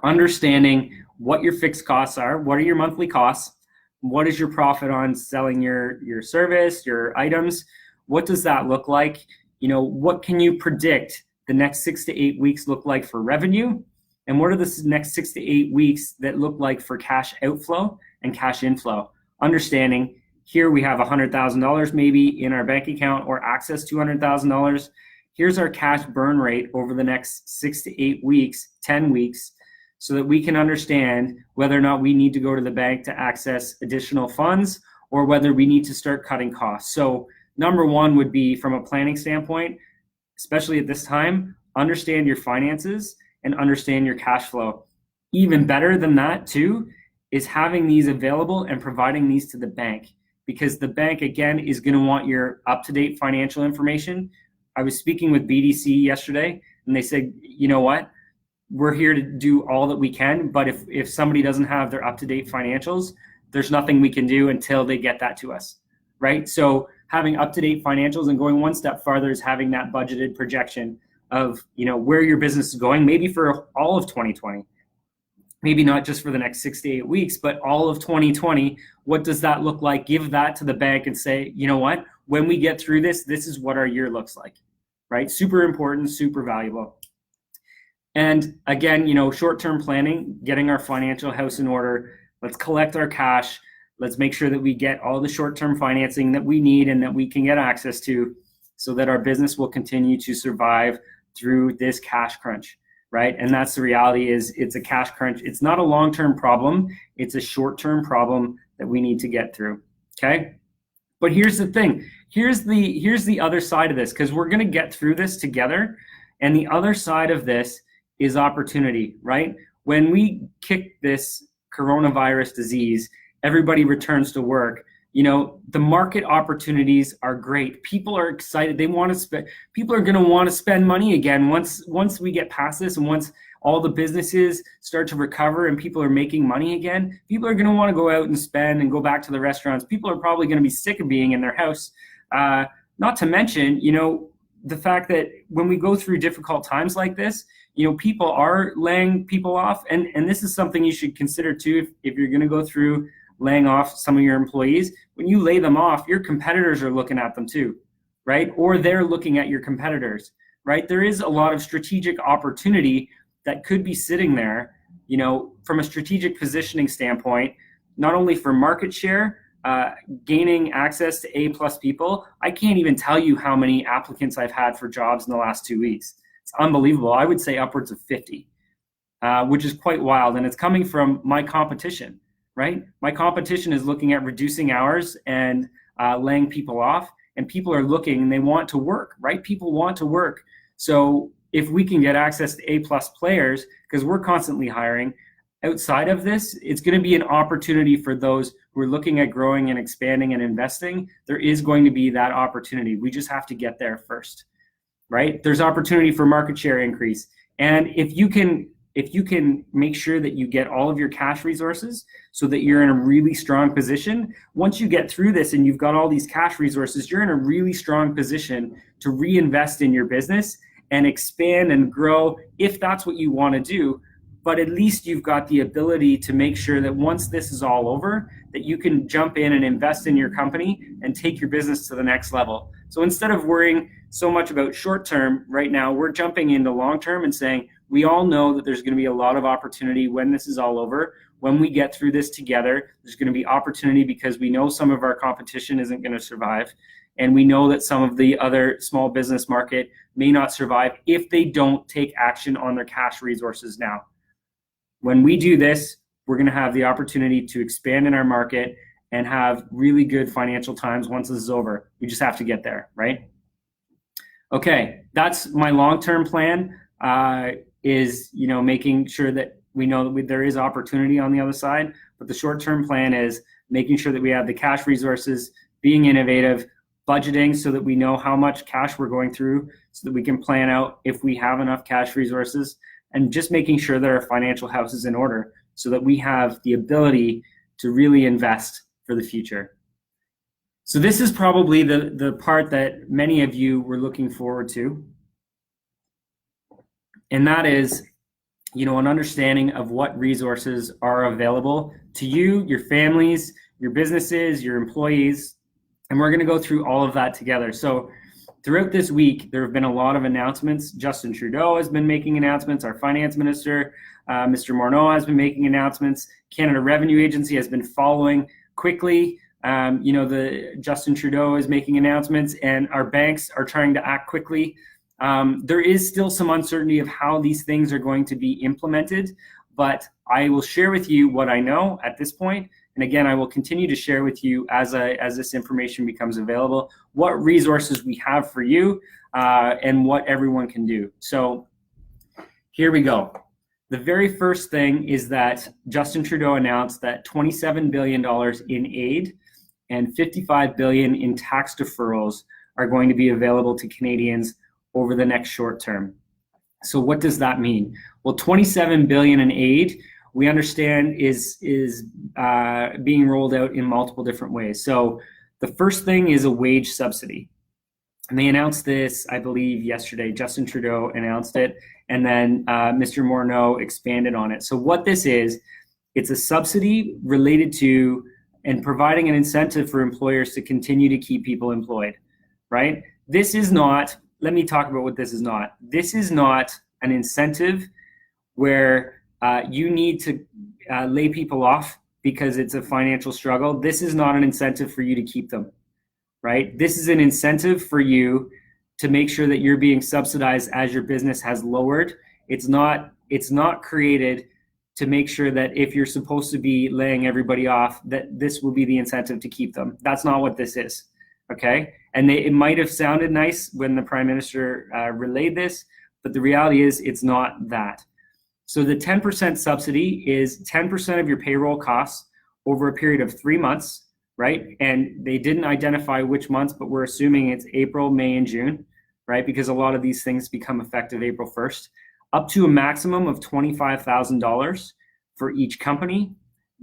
Understanding what your fixed costs are, what are your monthly costs, what is your profit on selling your service, your items, what does that look like? What can you predict the next 6 to 8 weeks look like for revenue? And what are the next 6 to 8 weeks that look like for cash outflow and cash inflow? Understanding here we have $100,000 maybe in our bank account or access to $100,000. Here's our cash burn rate over the next 6 to 8 weeks, 10 weeks, so that we can understand whether or not we need to go to the bank to access additional funds or whether we need to start cutting costs. So number one would be, from a planning standpoint, especially at this time, understand your finances and understand your cash flow. Even better than that too is having these available and providing these to the bank, because the bank, again, is going to want your up-to-date financial information. I was speaking with BDC yesterday, and they said, you know what, we're here to do all that we can, but if somebody doesn't have their up-to-date financials, there's nothing we can do until they get that to us, right? So having up-to-date financials, and going one step farther, is having that budgeted projection of where your business is going, maybe for all of 2020, maybe not just for the next 6 to 8 weeks, but all of 2020. What does that look like? Give that to the bank and say, you know what, when we get through this is what our year looks like, right? Super important, super valuable. And again, short-term planning, getting our financial house in order. Let's collect our cash. Let's make sure that we get all the short-term financing that we need and that we can get access to, so that our business will continue to survive through this cash crunch, right? And that's the reality, is it's a cash crunch. It's not a long-term problem. It's a short-term problem that we need to get through, okay? But here's the thing. Here's the other side of this, because we're going to get through this together. And the other side of this is opportunity, right? When we kick this coronavirus disease, everybody returns to work. The market opportunities are great. People are excited. They want to spend. People are going to want to spend money again once we get past this, and once all the businesses start to recover and people are making money again. People are going to want to go out and spend and go back to the restaurants. People are probably going to be sick of being in their house. Not to mention, the fact that when we go through difficult times like this, people are laying people off, and this is something you should consider too. If you're going to go through laying off some of your employees, when you lay them off, your competitors are looking at them too, right? Or they're looking at your competitors, right? There is a lot of strategic opportunity that could be sitting there, from a strategic positioning standpoint, not only for market share, gaining access to A+ people. I can't even tell you how many applicants I've had for jobs in the last 2 weeks. It's unbelievable. I would say upwards of 50, which is quite wild. And it's coming from my competition, right? My competition is looking at reducing hours and laying people off. and people are looking and they want to work, right? People want to work. So if we can get access to A-plus players, because we're constantly hiring, outside of this, it's going to be an opportunity for those who are looking at growing and expanding and investing. There is going to be that opportunity. We just have to get there first, right? There's opportunity for market share increase. And if you can make sure that you get all of your cash resources so that you're in a really strong position, once you get through this and you've got all these cash resources, you're in a really strong position to reinvest in your business and expand and grow if that's what you want to do. But at least you've got the ability to make sure that once this is all over, that you can jump in and invest in your company and take your business to the next level. So instead of worrying so much about short term right now, we're jumping into long term and saying, we all know that there's going to be a lot of opportunity when this is all over. When we get through this together, there's going to be opportunity because we know some of our competition isn't going to survive. And we know that some of the other small business market may not survive if they don't take action on their cash resources now. When we do this, we're going to have the opportunity to expand in our market and have really good financial times once this is over. We just have to get there, right? Okay, that's my long-term plan, is making sure that we know that there is opportunity on the other side. But the short-term plan is making sure that we have the cash resources, being innovative, budgeting so that we know how much cash we're going through so that we can plan out if we have enough cash resources, and just making sure that our financial house is in order so that we have the ability to really invest for the future. So this is probably the part that many of you were looking forward to. And that is, an understanding of what resources are available to you, your families, your businesses, your employees. And we're going to go through all of that together. So throughout this week, there have been a lot of announcements. Justin Trudeau has been making announcements. Our finance minister, Mr. Morneau, has been making announcements. Canada Revenue Agency has been following quickly. The Justin Trudeau is making announcements, and our banks are trying to act quickly. There is still some uncertainty of how these things are going to be implemented, but I will share with you what I know at this point. And again, I will continue to share with you as this information becomes available, what resources we have for you and what everyone can do. So here we go. The very first thing is that Justin Trudeau announced that $27 billion in aid and $55 billion in tax deferrals are going to be available to Canadians over the next short term. So what does that mean? Well, $27 billion in aid, we understand is being rolled out in multiple different ways. So the first thing is a wage subsidy. And they announced this, I believe, yesterday. Justin Trudeau announced it, and then Mr. Morneau expanded on it. So what this is, it's a subsidy related to and providing an incentive for employers to continue to keep people employed, right? This is not, let me talk about what this is not. This is not an incentive where you need to lay people off because it's a financial struggle. This is not an incentive for you to keep them, right? This is an incentive for you to make sure that you're being subsidized as your business has lowered. It's not created to make sure that if you're supposed to be laying everybody off, that this will be the incentive to keep them. That's not what this is, okay? And it might have sounded nice when the Prime Minister relayed this, but the reality is it's not that. So the 10% subsidy is 10% of your payroll costs over a period of 3 months, right? And they didn't identify which months, but we're assuming it's April, May, and June, right? Because a lot of these things become effective April 1st, up to a maximum of $25,000 for each company,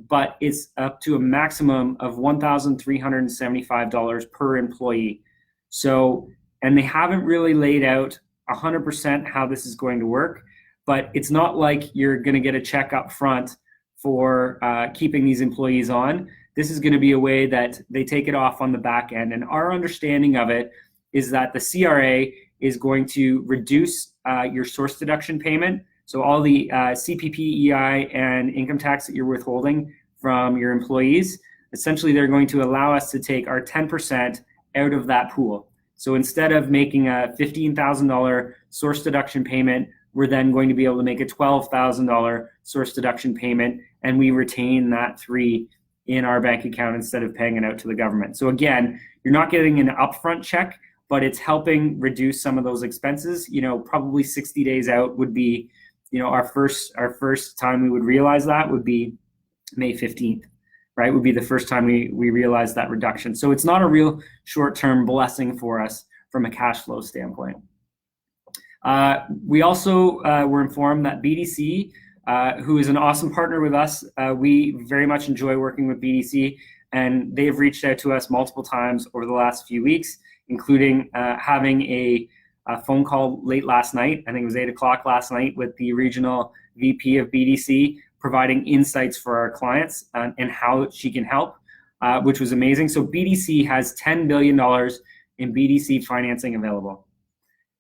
but it's up to a maximum of $1,375 per employee. So, and they haven't really laid out 100% how this is going to work, but it's not like you're going to get a check up front for keeping these employees on. This is going to be a way that they take it off on the back end. And our understanding of it is that the CRA is going to reduce your source deduction payment. So all the CPP, EI, and income tax that you're withholding from your employees, essentially they're going to allow us to take our 10% out of that pool. So instead of making a $15,000 source deduction payment, we're then going to be able to make a $12,000 source deduction payment, and we retain that $3,000 in our bank account instead of paying it out to the government. So again, you're not getting an upfront check, but it's helping reduce some of those expenses. Probably 60 days out would be, our first time we would realize that would be May 15th, right? Would be the first time we realize that reduction. So it's not a real short-term blessing for us from a cash flow standpoint. We also were informed that BDC, who is an awesome partner with us, we very much enjoy working with BDC, and they've reached out to us multiple times over the last few weeks, including having a phone call late last night. I think it was 8 o'clock last night with the regional VP of BDC, providing insights for our clients and how she can help, which was amazing. So BDC has $10 billion in BDC financing available.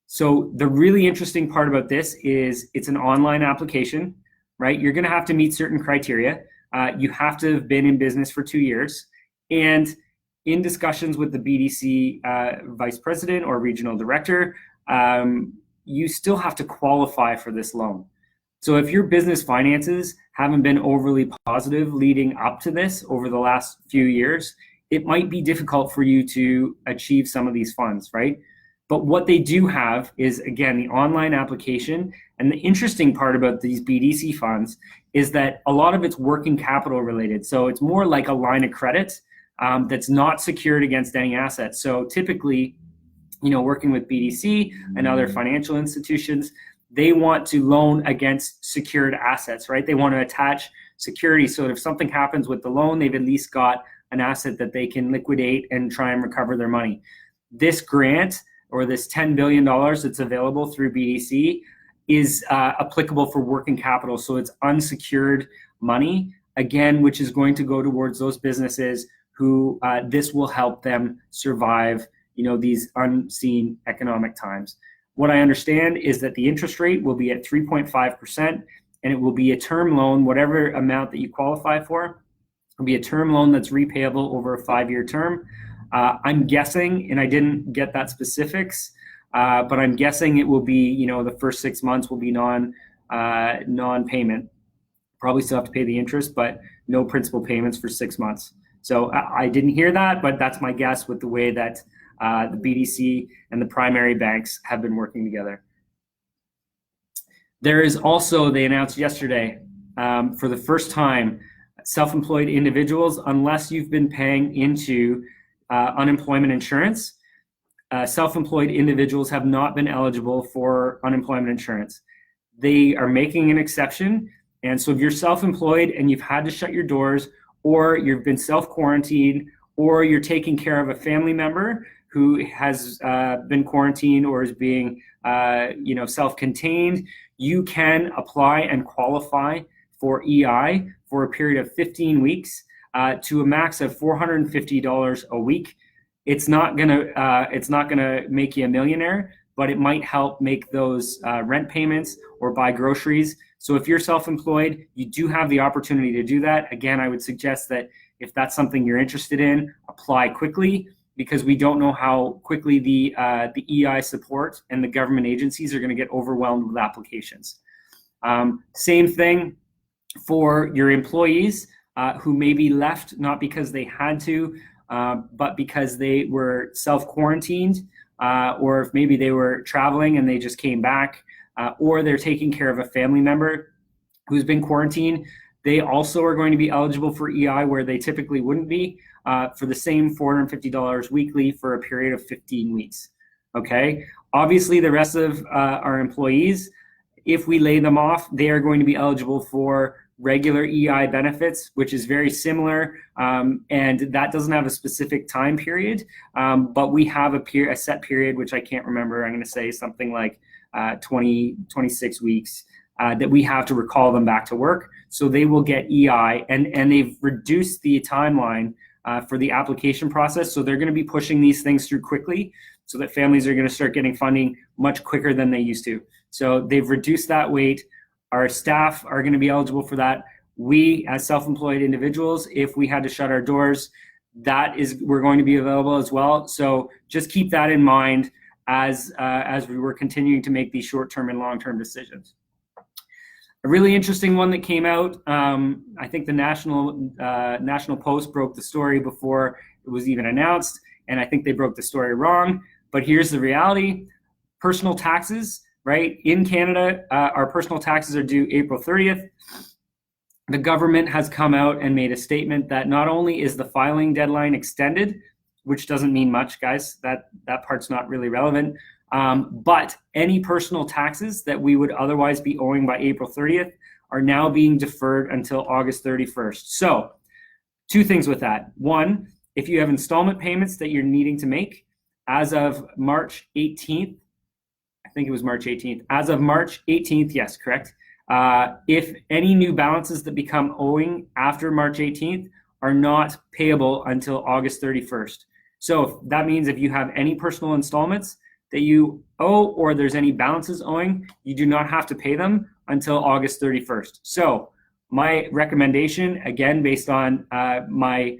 So the really interesting part about this is it's an online application, right? You're going to have to meet certain criteria. You have to have been in business for 2 years. And in discussions with the BDC vice president or regional director, you still have to qualify for this loan. So if your business finances haven't been overly positive leading up to this over the last few years, it might be difficult for you to achieve some of these funds, right? But what they do have is, again, the online application. And the interesting part about these BDC funds is that a lot of it's working capital related. So it's more like a line of credit that's not secured against any assets. So typically, working with BDC and other financial institutions, they want to loan against secured assets, right? They want to attach security so that if something happens with the loan, they've at least got an asset that they can liquidate and try and recover their money. This grant, or this $10 billion that's available through BDC, is applicable for working capital. So it's unsecured money, again, which is going to go towards those businesses who this will help them survive, these unseen economic times. What I understand is that the interest rate will be at 3.5%, and it will be a term loan. Whatever amount that you qualify for will be a term loan that's repayable over a 5-year term. I'm guessing, and I didn't get that specifics, but I'm guessing it will be, the first 6 months will be non-payment. Probably still have to pay the interest, but no principal payments for 6 months. So I didn't hear that, but that's my guess with the way that the BDC and the primary banks have been working together. There is also, they announced yesterday, for the first time, self-employed individuals, unless you've been paying into unemployment insurance, self-employed individuals have not been eligible for unemployment insurance. They are making an exception. And so if you're self-employed and you've had to shut your doors, or you've been self-quarantined, or you're taking care of a family member who has been quarantined or is being self-contained, you can apply and qualify for EI for a period of 15 weeks to a max of $450 a week. It's not gonna make you a millionaire, but it might help make those rent payments or buy groceries. So if you're self-employed, you do have the opportunity to do that. Again, I would suggest that if that's something you're interested in, apply quickly, because we don't know how quickly the EI support and the government agencies are going to get overwhelmed with applications. Same thing for your employees who maybe left not because they had to, but because they were self-quarantined, or if maybe they were traveling and they just came back, or they're taking care of a family member who's been quarantined. They also are going to be eligible for EI where they typically wouldn't be, for the same $450 weekly for a period of 15 weeks. Okay. Obviously, the rest of our employees, if we lay them off, they are going to be eligible for regular EI benefits, which is very similar, and that doesn't have a specific time period, but we have a set period, which I can't remember. I'm going to say something like 26 weeks that we have to recall them back to work. So they will get EI, and they've reduced the timeline for the application process. So they're going to be pushing these things through quickly so that families are going to start getting funding much quicker than they used to. So they've reduced that wait. Our staff are going to be eligible for that. We, as self-employed individuals, if we had to shut our doors, we're going to be available as well. So just keep that in mind as we were continuing to make these short-term and long-term decisions. A really interesting one that came out, I think the National Post broke the story before it was even announced, and I think they broke the story wrong. But here's the reality. Personal taxes, right? In Canada, our personal taxes are due April 30th. The government has come out and made a statement that not only is the filing deadline extended, which doesn't mean much, guys, that part's not really relevant, but any personal taxes that we would otherwise be owing by April 30th are now being deferred until August 31st. So 2 things with that. 1, if you have installment payments that you're needing to make as of March 18th, I think it was March 18th, as of March 18th, yes, correct. If any new balances that become owing after March 18th are not payable until August 31st. So that means if you have any personal installments that you owe or there's any balances owing, you do not have to pay them until August 31st. So my recommendation, again, based on my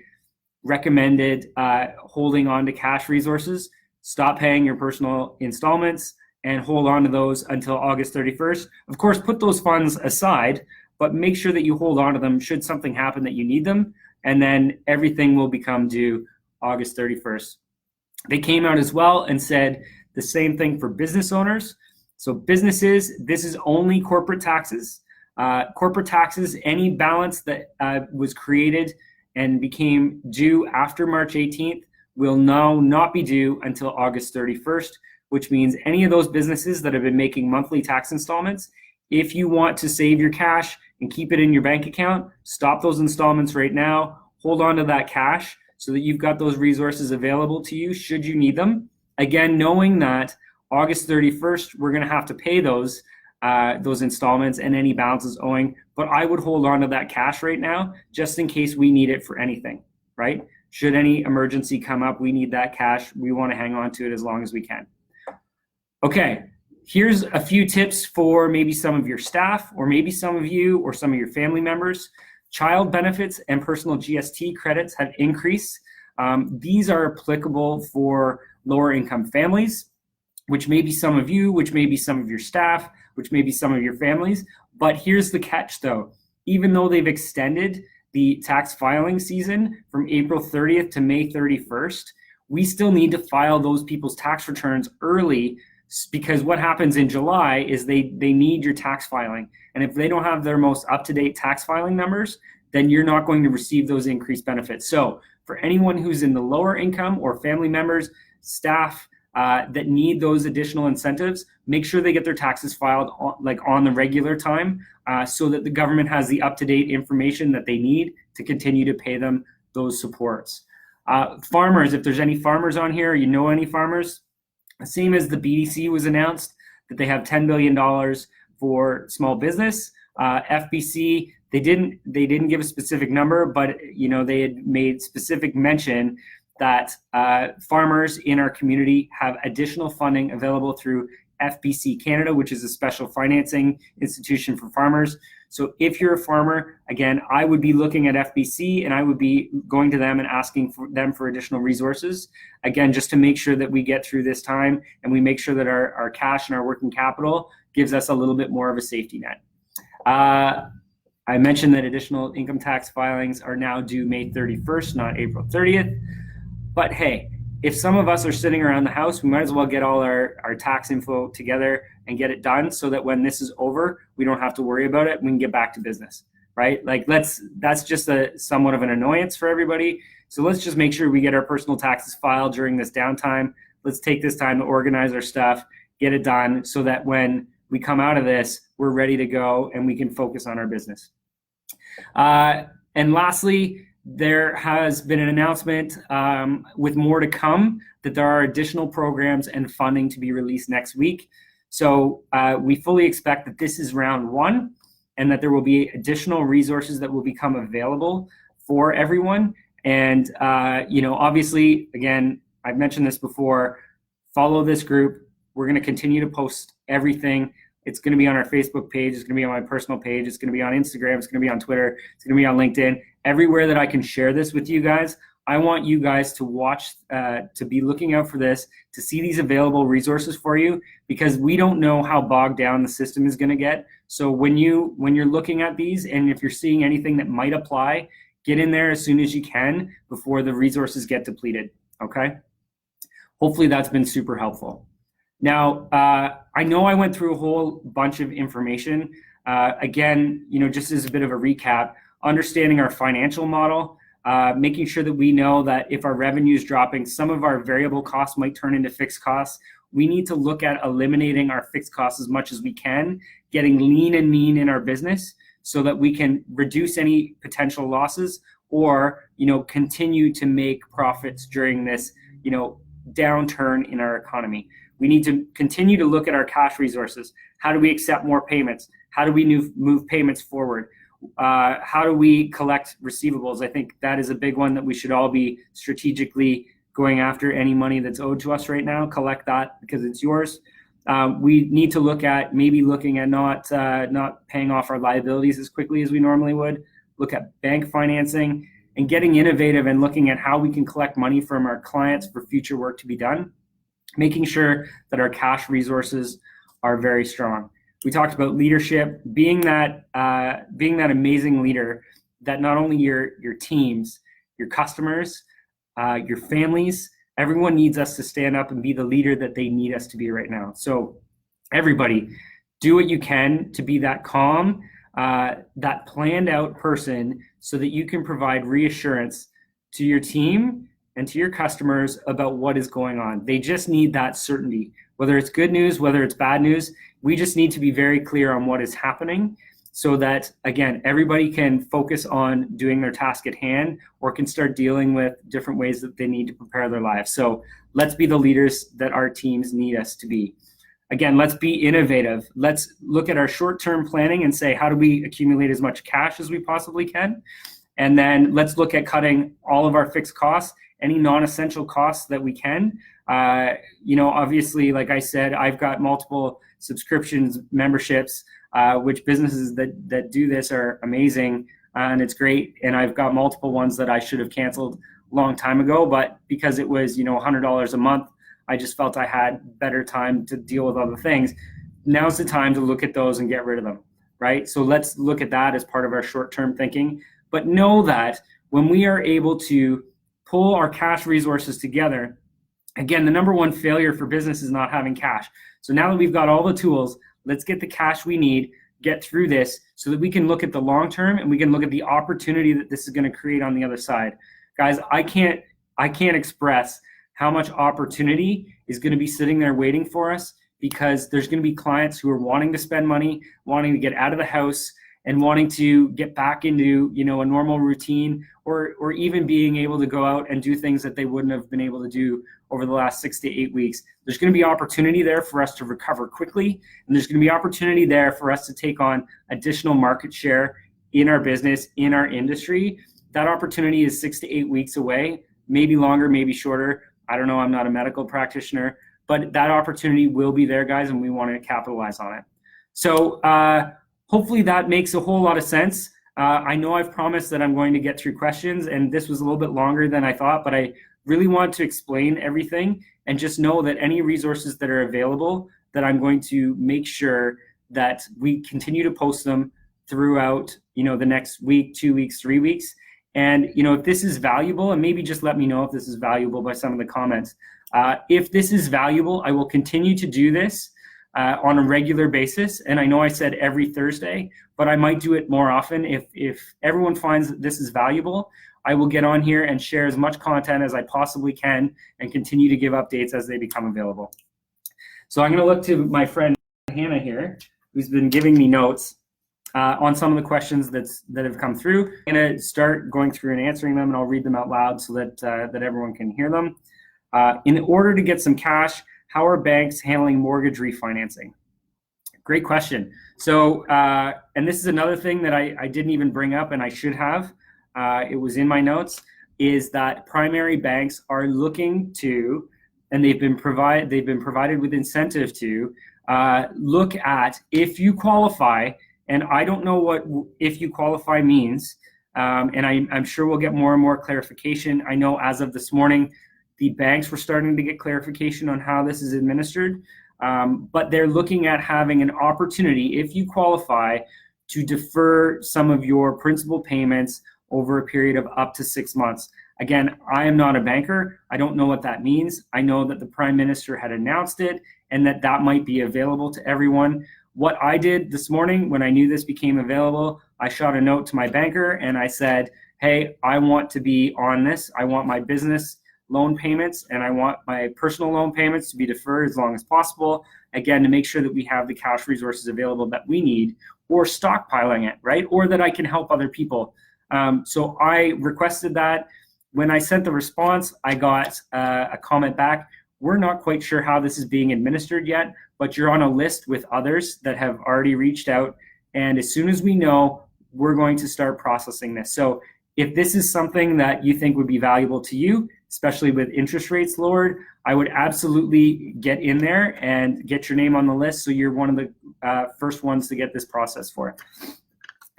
recommended holding on to cash resources, stop paying your personal installments and hold on to those until August 31st. Of course, put those funds aside, but make sure that you hold on to them should something happen that you need them, and then everything will become due August 31st. They came out as well and said the same thing for business owners. So businesses, this is only corporate taxes. Corporate taxes, any balance that was created and became due after March 18th will now not be due until August 31st, which means any of those businesses that have been making monthly tax installments, if you want to save your cash and keep it in your bank account, stop those installments right now, hold on to that cash so that you've got those resources available to you should you need them. Again, knowing that August 31st, we're gonna have to pay those installments and any balances owing, but I would hold on to that cash right now just in case we need it for anything, right? Should any emergency come up, we need that cash. We wanna hang on to it as long as we can. Okay, here's a few tips for maybe some of your staff or maybe some of you or some of your family members. Child benefits and personal GST credits have increased. These are applicable for lower income families, which may be some of you, which may be some of your staff, which may be some of your families. But here's the catch though. Even though they've extended the tax filing season from April 30th to May 31st, we still need to file those people's tax returns early, because what happens in July is they need your tax filing. And if they don't have their most up-to-date tax filing numbers, then you're not going to receive those increased benefits. So for anyone who's in the lower income or family members, staff that need those additional incentives, make sure they get their taxes filed on the regular time so that the government has the up-to-date information that they need to continue to pay them those supports. Farmers, if there's any farmers on here, you know any farmers, same as the BDC was announced that they have $10 billion for small business. FBC, they didn't give a specific number, but they had made specific mention that farmers in our community have additional funding available through FBC Canada, which is a special financing institution for farmers. So if you're a farmer, again, I would be looking at FBC and I would be going to them and asking for them for additional resources, again, just to make sure that we get through this time and we make sure that our cash and our working capital gives us a little bit more of a safety net. I mentioned that additional income tax filings are now due May 31st, not April 30th. But hey, if some of us are sitting around the house, we might as well get all our tax info together and get it done so that when this is over, we don't have to worry about it. We can get back to business, right? Like that's just somewhat of an annoyance for everybody. So let's just make sure we get our personal taxes filed during this downtime. Let's take this time to organize our stuff, get it done so that when we come out of this, we're ready to go and we can focus on our business. And lastly, there has been an announcement with more to come that there are additional programs and funding to be released next week. So we fully expect that this is round one and that there will be additional resources that will become available for everyone. And, obviously, again, I've mentioned this before, follow this group. We're going to continue to post everything. It's going to be on our Facebook page. It's going to be on my personal page. It's going to be on Instagram. It's going to be on Twitter. It's going to be on LinkedIn. Everywhere that I can share this with you guys, I want you guys to watch, to be looking out for this, to see these available resources for you, because we don't know how bogged down the system is going to get. So when you're looking at these and if you're seeing anything that might apply, get in there as soon as you can before the resources get depleted, okay? Hopefully that's been super helpful. Now, I know I went through a whole bunch of information. Again, just as a bit of a recap, understanding our financial model, making sure that we know that if our revenue is dropping, some of our variable costs might turn into fixed costs. We need to look at eliminating our fixed costs as much as we can, getting lean and mean in our business so that we can reduce any potential losses or, continue to make profits during this, downturn in our economy. We need to continue to look at our cash resources. How do we accept more payments? How do we move payments forward? How do we collect receivables? I think that is a big one that we should all be strategically going after. Any money that's owed to us right now, collect that because it's yours. We need to look at not paying off our liabilities as quickly as we normally would. Look at bank financing and getting innovative and looking at how we can collect money from our clients for future work to be done. Making sure that our cash resources are very strong. We talked about leadership, being that amazing leader that not only your teams, your customers, your families, everyone needs us to stand up and be the leader that they need us to be right now. So everybody, do what you can to be that calm, that planned out person so that you can provide reassurance to your team and to your customers about what is going on. They just need that certainty. Whether it's good news, whether it's bad news, we just need to be very clear on what is happening so that, again, everybody can focus on doing their task at hand or can start dealing with different ways that they need to prepare their lives. So let's be the leaders that our teams need us to be. Again, let's be innovative. Let's look at our short-term planning and say, how do we accumulate as much cash as we possibly can? And then let's look at cutting all of our fixed costs, any non-essential costs that we can. Obviously, like I said, I've got multiple subscriptions, memberships, which businesses that do this are amazing, and it's great. And I've got multiple ones that I should have canceled a long time ago, but because it was, $100 a month, I just felt I had better time to deal with other things. Now's the time to look at those and get rid of them, right? So let's look at that as part of our short-term thinking. But know that when we are able to pull our cash resources together, again, the number one failure for business is not having cash. So now that we've got all the tools, let's get the cash we need, get through this so that we can look at the long term and we can look at the opportunity that this is going to create on the other side. Guys, I can't express how much opportunity is going to be sitting there waiting for us, because there's going to be clients who are wanting to spend money, wanting to get out of the house, and wanting to get back into, a normal routine, or even being able to go out and do things that they wouldn't have been able to do over the last 6 to 8 weeks. There's going to be opportunity there for us to recover quickly, and there's going to be opportunity there for us to take on additional market share in our business, in our industry. That opportunity is 6 to 8 weeks away, maybe longer, maybe shorter. I don't know, I'm not a medical practitioner, but that opportunity will be there, guys, and we want to capitalize on it. So hopefully that makes a whole lot of sense. I know I've promised that I'm going to get through questions, and this was a little bit longer than I thought, but I really want to explain everything, and just know that any resources that are available, that I'm going to make sure that we continue to post them throughout, the next week, 2 weeks, 3 weeks. And, if this is valuable, and maybe just let me know if this is valuable by some of the comments. If this is valuable, I will continue to do this on a regular basis. And I know I said every Thursday, but I might do it more often. If everyone finds that this is valuable, I will get on here and share as much content as I possibly can and continue to give updates as they become available. So I'm going to look to my friend Hannah here, who's been giving me notes on some of the questions that have come through. I'm going to start going through and answering them, and I'll read them out loud so that everyone can hear them. In order to get some cash, how are banks handling mortgage refinancing? Great question. So, and this is another thing that I didn't even bring up, and I should have. It was in my notes, is that primary banks are looking to, and they've been provided with incentive to look at if you qualify. And I don't know what if you qualify means, and I'm sure we'll get more and more clarification. I know as of this morning, the banks were starting to get clarification on how this is administered, but they're looking at having an opportunity, if you qualify, to defer some of your principal payments over a period of up to 6 months. Again, I am not a banker. I don't know what that means. I know that the Prime Minister had announced it and that that might be available to everyone. What I did this morning when I knew this became available, I shot a note to my banker and I said, hey, I want to be on this. I want my business loan payments and I want my personal loan payments to be deferred as long as possible. Again, to make sure that we have the cash resources available that we need, or stockpiling it, right? Or that I can help other people. So I requested that. When I sent the response, I got a comment back. We're not quite sure how this is being administered yet, but you're on a list with others that have already reached out. And as soon as we know, we're going to start processing this. So if this is something that you think would be valuable to you, especially with interest rates lowered, I would absolutely get in there and get your name on the list so you're one of the first ones to get this process for it.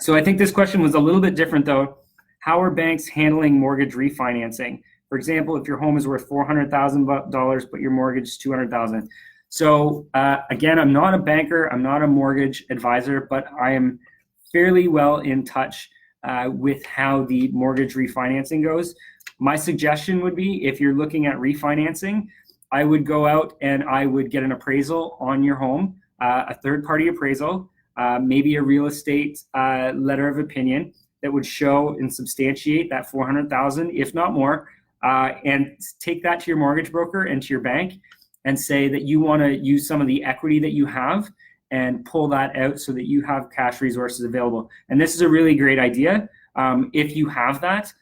So I think this question was a little bit different though. How are banks handling mortgage refinancing? For example, if your home is worth $400,000 but your mortgage is $200,000. So again, I'm not a banker, I'm not a mortgage advisor, but I am fairly well in touch with how the mortgage refinancing goes. My suggestion would be, if you're looking at refinancing, I would go out and I would get an appraisal on your home, a third-party appraisal, maybe a real estate letter of opinion that would show and substantiate that $400,000, if not more, and take that to your mortgage broker and to your bank and say that you want to use some of the equity that you have and pull that out so that you have cash resources available. And this is a really great idea. If you have that,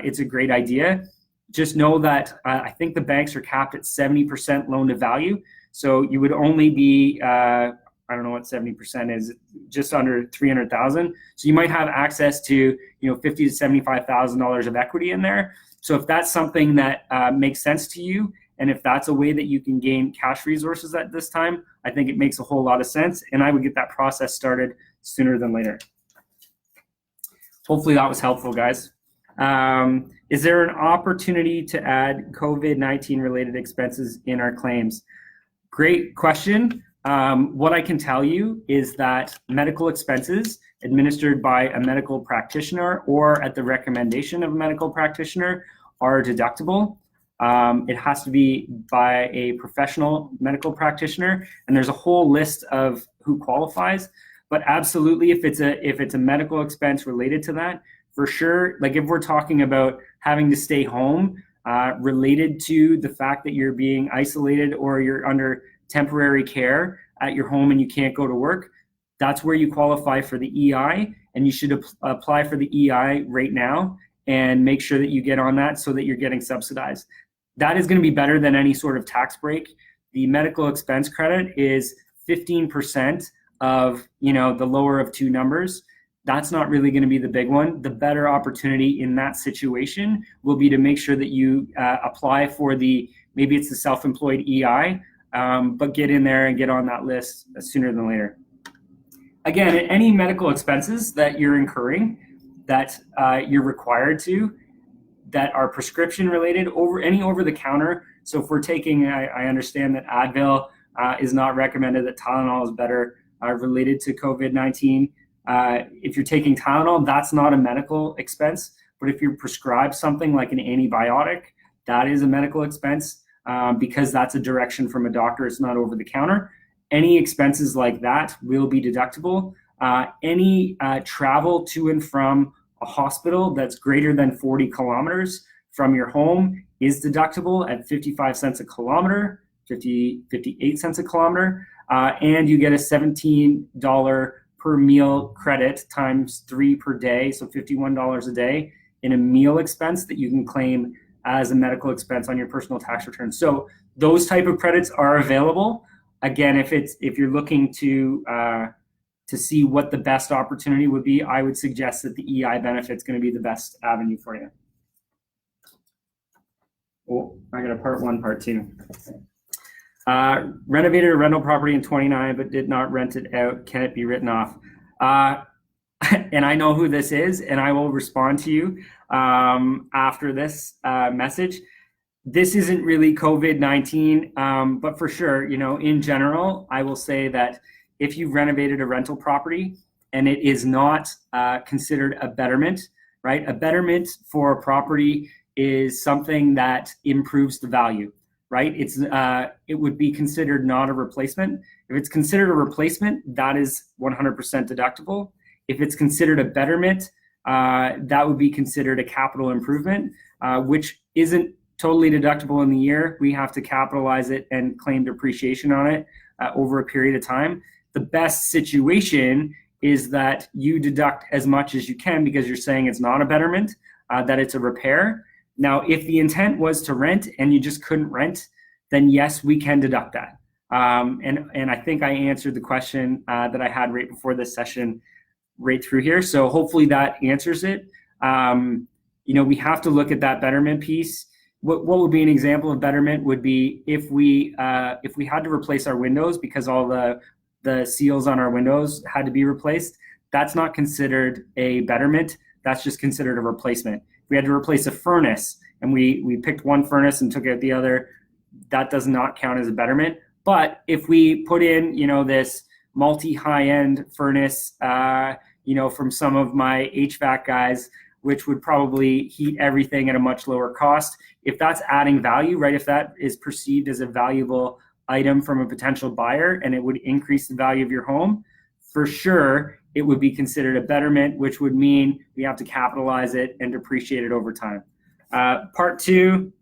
it's a great idea. Just know that I think the banks are capped at 70% loan to value. So you would only be, I don't know what 70% is, just under 300,000. So you might have access to, $50,000 to $75,000 of equity in there. So if that's something that makes sense to you, and if that's a way that you can gain cash resources at this time, I think it makes a whole lot of sense. And I would get that process started sooner than later. Hopefully that was helpful, guys. Is there an opportunity to add COVID-19 related expenses in our claims? Great question. What I can tell you is that medical expenses administered by a medical practitioner or at the recommendation of a medical practitioner are deductible. It has to be by a professional medical practitioner, and there's a whole list of who qualifies. But absolutely, if it's a medical expense related to that, for sure, like if we're talking about having to stay home related to the fact that you're being isolated or you're under temporary care at your home and you can't go to work, that's where you qualify for the EI, and you should apply for the EI right now and make sure that you get on that so that you're getting subsidized. That is going to be better than any sort of tax break. The medical expense credit is 15% of the lower of two numbers. That's not really going to be the big one. The better opportunity in that situation will be to make sure that you apply for maybe it's the self-employed EI, but get in there and get on that list sooner than later. Again, any medical expenses that you're incurring that you're required to, that are prescription related, over the counter. So if we're taking, I understand that Advil is not recommended, that Tylenol is better related to COVID-19. If you're taking Tylenol, that's not a medical expense. But if you're prescribed something like an antibiotic, that is a medical expense because that's a direction from a doctor. It's not over the counter. Any expenses like that will be deductible. Any travel to and from a hospital that's greater than 40 kilometers from your home is deductible at 55 cents a kilometer, 58 cents a kilometer, and you get a $17 per meal credit times 3 per day, so $51 a day in a meal expense that you can claim as a medical expense on your personal tax return. So those type of credits are available. Again, if you're looking to see what the best opportunity would be, I would suggest that the EI benefit is going to be the best avenue for you. Oh, I got a part one, part two. Renovated a rental property in 29, but did not rent it out. Can it be written off? And I know who this is, and I will respond to you after this message. This isn't really COVID-19, but for sure, in general, I will say that if you've renovated a rental property and it is not considered a betterment, right? A betterment for a property is something that improves the value, right? It would be considered not a replacement. If it's considered a replacement, that is 100% deductible. If it's considered a betterment, that would be considered a capital improvement, which isn't totally deductible in the year. We have to capitalize it and claim depreciation on it over a period of time. The best situation is that you deduct as much as you can because you're saying it's not a betterment, that it's a repair. Now, if the intent was to rent and you just couldn't rent, then yes, we can deduct that. And I think I answered the question that I had right before this session right through here. So hopefully that answers it. We have to look at that betterment piece. What would be an example of betterment would be if we had to replace our windows because all the seals on our windows had to be replaced. That's not considered a betterment. That's just considered a replacement. If we had to replace a furnace and we picked one furnace and took out the other, that does not count as a betterment. But if we put in, this multi-high-end furnace, from some of my HVAC guys, which would probably heat everything at a much lower cost, if that's adding value, right, if that is perceived as a valuable item from a potential buyer and it would increase the value of your home, for sure, it would be considered a betterment, which would mean we have to capitalize it and depreciate it over time. Part two,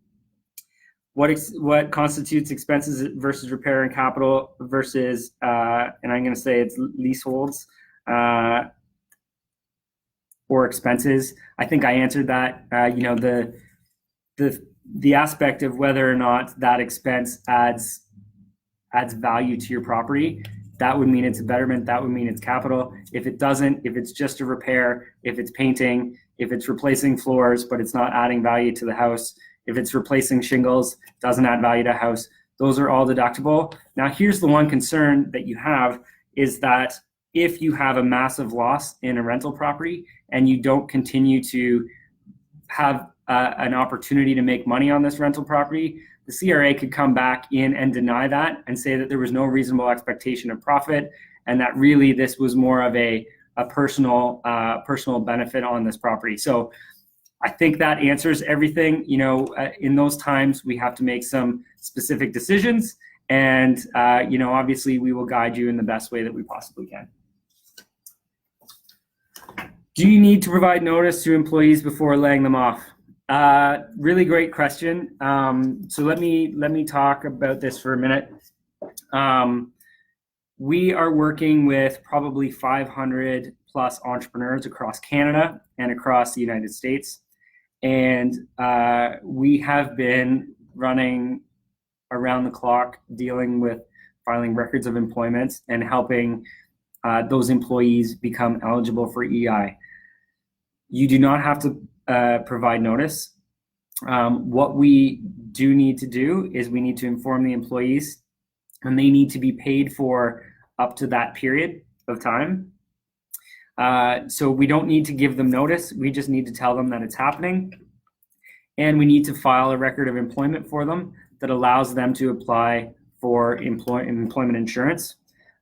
what constitutes expenses versus repair and capital versus, and I'm going to say it's leaseholds or expenses. I think I answered that. The aspect of whether or not that expense adds value to your property, that would mean it's a betterment. That would mean it's capital. If it doesn't, if it's just a repair, if it's painting, if it's replacing floors, but it's not adding value to the house, if it's replacing shingles, doesn't add value to the house, those are all deductible. Now, here's the one concern that you have is that if you have a massive loss in a rental property and you don't continue to have an opportunity to make money on this rental property, the CRA could come back in and deny that and say that there was no reasonable expectation of profit and that really this was more of a personal benefit on this property. So I think that answers everything. In those times, we have to make some specific decisions and, obviously we will guide you in the best way that we possibly can. Do you need to provide notice to employees before laying them off? Really great question. So let me talk about this for a minute. We are working with probably 500 plus entrepreneurs across Canada and across the United States. And we have been running around the clock dealing with filing records of employment and helping those employees become eligible for EI. You do not have to provide notice. What we do need to do is we need to inform the employees and they need to be paid for up to that period of time. So we don't need to give them notice. We just need to tell them that it's happening. And we need to file a record of employment for them that allows them to apply for employment insurance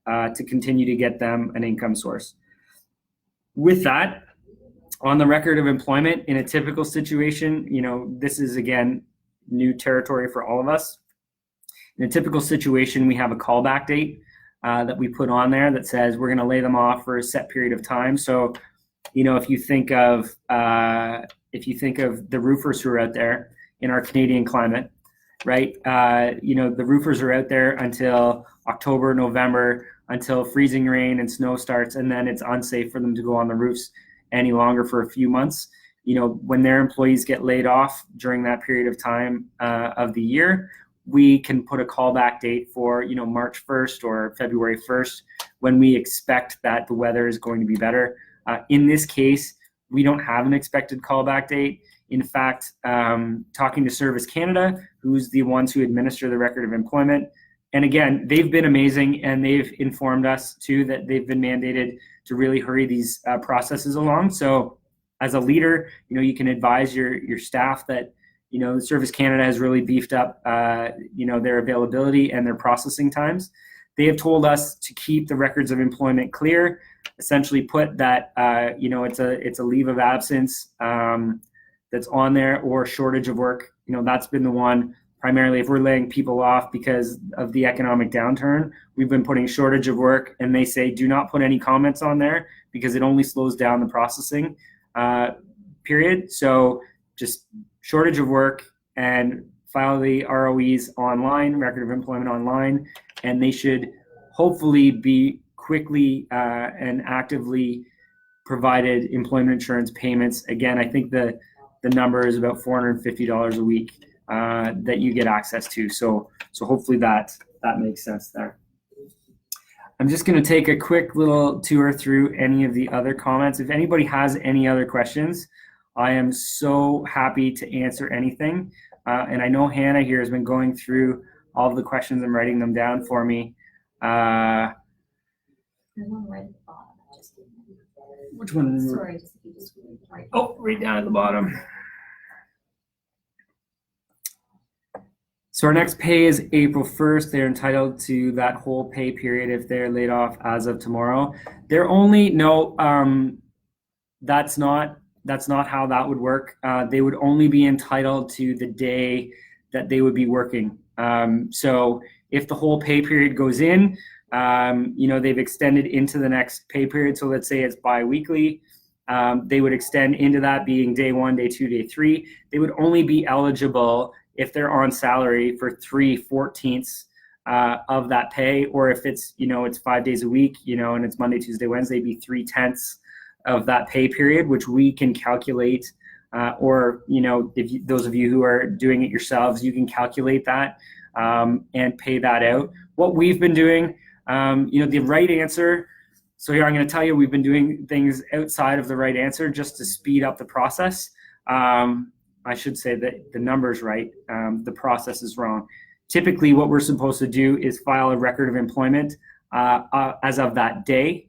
to continue to get them an income source. With that, on the record of employment, in a typical situation, this is, again, new territory for all of us. In a typical situation, we have a callback date that we put on there that says we're going to lay them off for a set period of time. So, if you think of the roofers who are out there in our Canadian climate, right? The roofers are out there until October, November, until freezing rain and snow starts, and then it's unsafe for them to go on the roofs any longer for a few months. When their employees get laid off during that period of time of the year, we can put a callback date for, March 1st or February 1st when we expect that the weather is going to be better. In this case, we don't have an expected callback date. In fact, talking to Service Canada, who's the ones who administer the record of employment, and again, they've been amazing and they've informed us too that they've been mandated to really hurry these processes along. So as a leader, you can advise your staff that, Service Canada has really beefed up, their availability and their processing times. They have told us to keep the records of employment clear, essentially put that, it's a leave of absence that's on there, or shortage of work. That's been the one primarily. If we're laying people off because of the economic downturn, we've been putting shortage of work, and they say do not put any comments on there because it only slows down the processing period. So just shortage of work, and file the ROEs online, record of employment online, and they should hopefully be quickly and actively provided employment insurance payments. Again, I think the number is about $450 a week that you get access to. So hopefully that makes sense there. I'm just going to take a quick little tour through any of the other comments. If anybody has any other questions, I am so happy to answer anything. And I know Hannah here has been going through all of the questions and writing them down for me. There's one right at the bottom. Which one? Sorry, just right. Oh, right down at the bottom. So our next pay is April 1st. They're entitled to that whole pay period if they're laid off as of tomorrow. They're only, that's not how that would work. They would only be entitled to the day that they would be working. So if the whole pay period goes in, they've extended into the next pay period. So let's say it's bi-weekly. They would extend into that being day 1, day 2, day 3. They would only be eligible if they're on salary for 3/14 of that pay, or if it's, it's 5 days a week, and it's Monday, Tuesday, Wednesday, be 3/10 of that pay period, which we can calculate, or, if those of you who are doing it yourselves, you can calculate that and pay that out. What we've been doing, the right answer. So here I'm going to tell you, we've been doing things outside of the right answer just to speed up the process. I should say that the number's right. The process is wrong. Typically, what we're supposed to do is file a record of employment as of that day,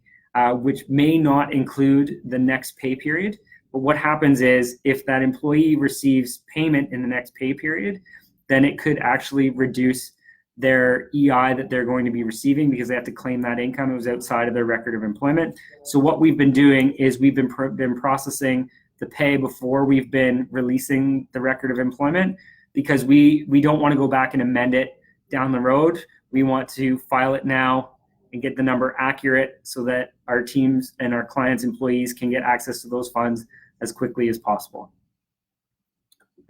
which may not include the next pay period. But what happens is if that employee receives payment in the next pay period, then it could actually reduce their EI that they're going to be receiving because they have to claim that income. It was outside of their record of employment. So what we've been doing is we've been processing the pay before we've been releasing the record of employment, because we don't want to go back and amend it down the road. We want to file it now and get the number accurate so that our teams and our clients' employees can get access to those funds as quickly as possible.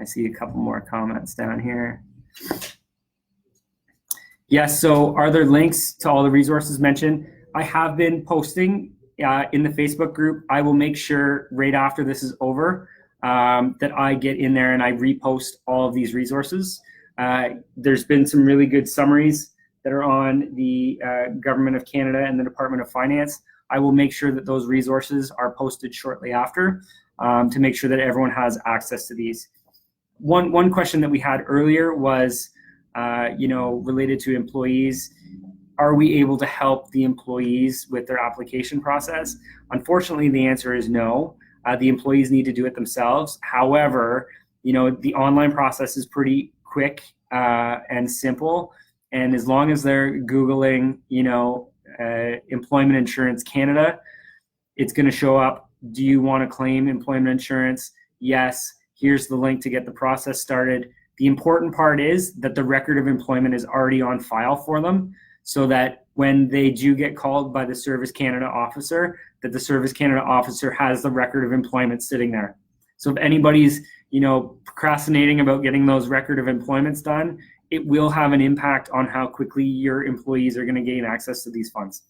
I see a couple more comments down here. Yes, so are there links to all the resources mentioned? I have been posting in the Facebook group. I will make sure right after this is over that I get in there and I repost all of these resources. There's been some really good summaries that are on the Government of Canada and the Department of Finance. I will make sure that those resources are posted shortly after to make sure that everyone has access to these. One question that we had earlier was, related to employees. Are we able to help the employees with their application process? Unfortunately, the answer is no. The employees need to do it themselves. However, the online process is pretty quick and simple. And as long as they're Googling, Employment Insurance Canada, it's going to show up. Do you want to claim employment insurance? Yes. Here's the link to get the process started. The important part is that the record of employment is already on file for them, so that when they do get called by the Service Canada officer, that the Service Canada officer has the record of employment sitting there. So if anybody's, procrastinating about getting those record of employments done, it will have an impact on how quickly your employees are going to gain access to these funds.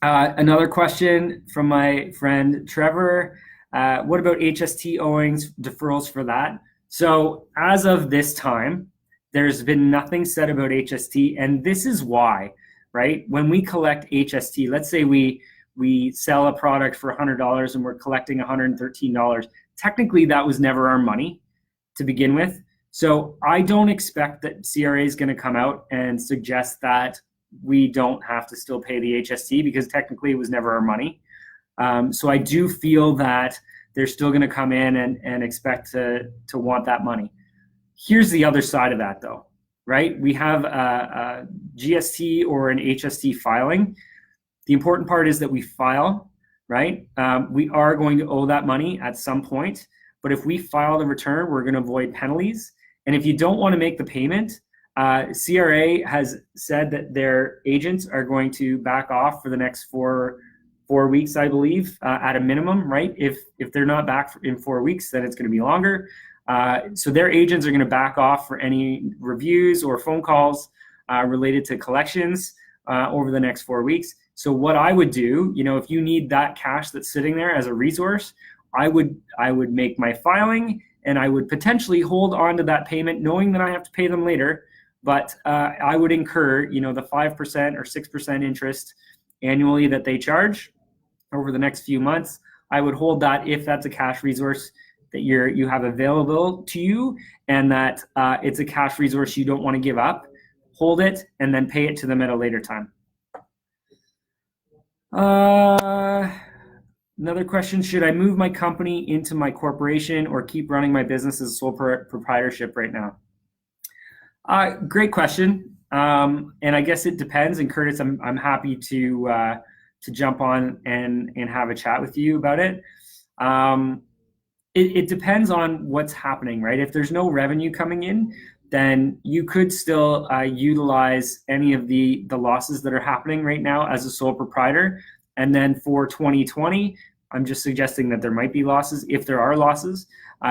Another question from my friend Trevor. What about HST owings, deferrals for that? So as of this time, there's been nothing said about HST, and this is why, right? When we collect HST, let's say we sell a product for $100 and we're collecting $113. Technically, that was never our money to begin with. So I don't expect that CRA is going to come out and suggest that we don't have to still pay the HST, because technically it was never our money. So I do feel that they're still going to come in and expect to want that money. Here's the other side of that, though, right? We have a GST or an HST filing. The important part is that we file, right? We are going to owe that money at some point, but if we file the return, we're going to avoid penalties. And if you don't want to make the payment, CRA has said that their agents are going to back off for the next four weeks, I believe, at a minimum, right? If they're not back in 4 weeks, then it's going to be longer. So their agents are going to back off for any reviews or phone calls related to collections over the next 4 weeks. So what I would do, if you need that cash that's sitting there as a resource, I would make my filing, and I would potentially hold on to that payment, knowing that I have to pay them later. But I would incur, the 5% or 6% interest annually that they charge over the next few months. I would hold that if that's a cash resource that you have available to you, and that it's a cash resource you don't want to give up. Hold it and then pay it to them at a later time. Another question, should I move my company into my corporation or keep running my business as a sole proprietorship right now? Great question. And I guess it depends. And Curtis, I'm happy to jump on and have a chat with you about it. It depends on what's happening, right? If there's no revenue coming in, then you could still utilize any of the losses that are happening right now as a sole proprietor. And then for 2020, I'm just suggesting that there might be losses. If there are losses,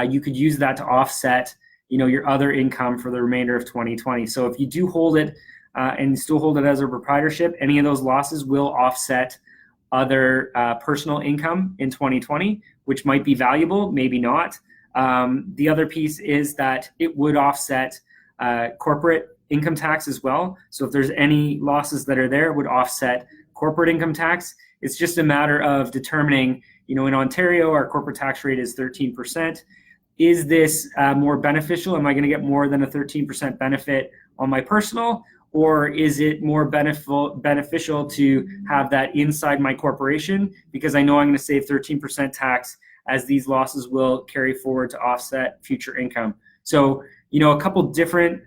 you could use that to offset, your other income for the remainder of 2020. So if you do hold it and still hold it as a proprietorship, any of those losses will offset other personal income in 2020, which might be valuable, maybe not. The other piece is that it would offset corporate income tax as well. So if there's any losses that are there, it would offset corporate income tax. It's just a matter of determining, in Ontario, our corporate tax rate is 13%. Is this more beneficial? Am I going to get more than a 13% benefit on my personal? Or is it more beneficial to have that inside my corporation, because I know I'm going to save 13% tax as these losses will carry forward to offset future income? So, a couple different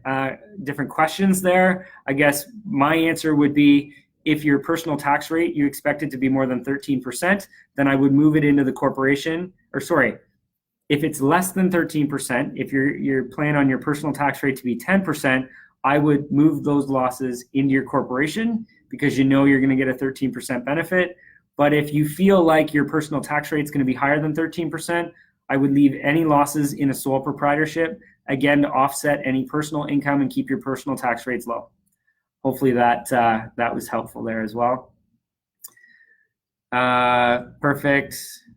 questions there. I guess my answer would be, if your personal tax rate, you expect it to be more than 13%, then I would move it into the corporation. Or sorry, if it's less than 13%, if you're planning on your personal tax rate to be 10%, I would move those losses into your corporation, because you're going to get a 13% benefit. But if you feel like your personal tax rate is going to be higher than 13%, I would leave any losses in a sole proprietorship, again, to offset any personal income and keep your personal tax rates low. Hopefully that was helpful there as well. Perfect.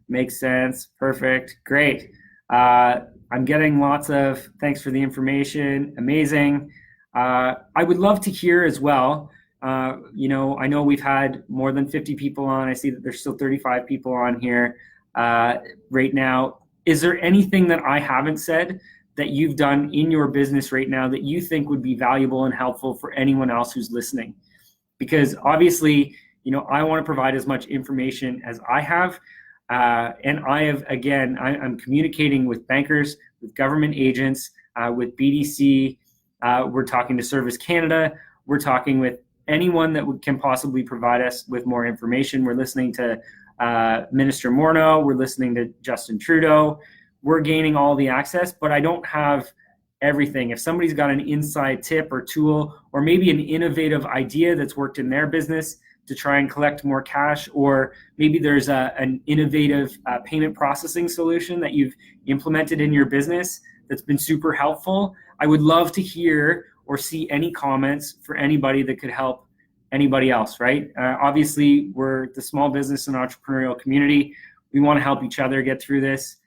Makes sense. Perfect. Great. I'm getting lots of thanks for the information. Amazing. I would love to hear as well. I know we've had more than 50 people on. I see that there's still 35 people on here right now. Is there anything that I haven't said that you've done in your business right now that you think would be valuable and helpful for anyone else who's listening? Because obviously, I want to provide as much information as I have. And I'm communicating with bankers, with government agents, with BDC. We're talking to Service Canada. We're talking with anyone that can possibly provide us with more information. We're listening to Minister Morneau. We're listening to Justin Trudeau. We're gaining all the access, but I don't have everything. If somebody's got an inside tip or tool, or maybe an innovative idea that's worked in their business to try and collect more cash, or maybe there's an innovative payment processing solution that you've implemented in your business that's been super helpful, I would love to hear or see any comments for anybody that could help anybody else, right? Obviously, we're the small business and entrepreneurial community. We want to help each other get through this,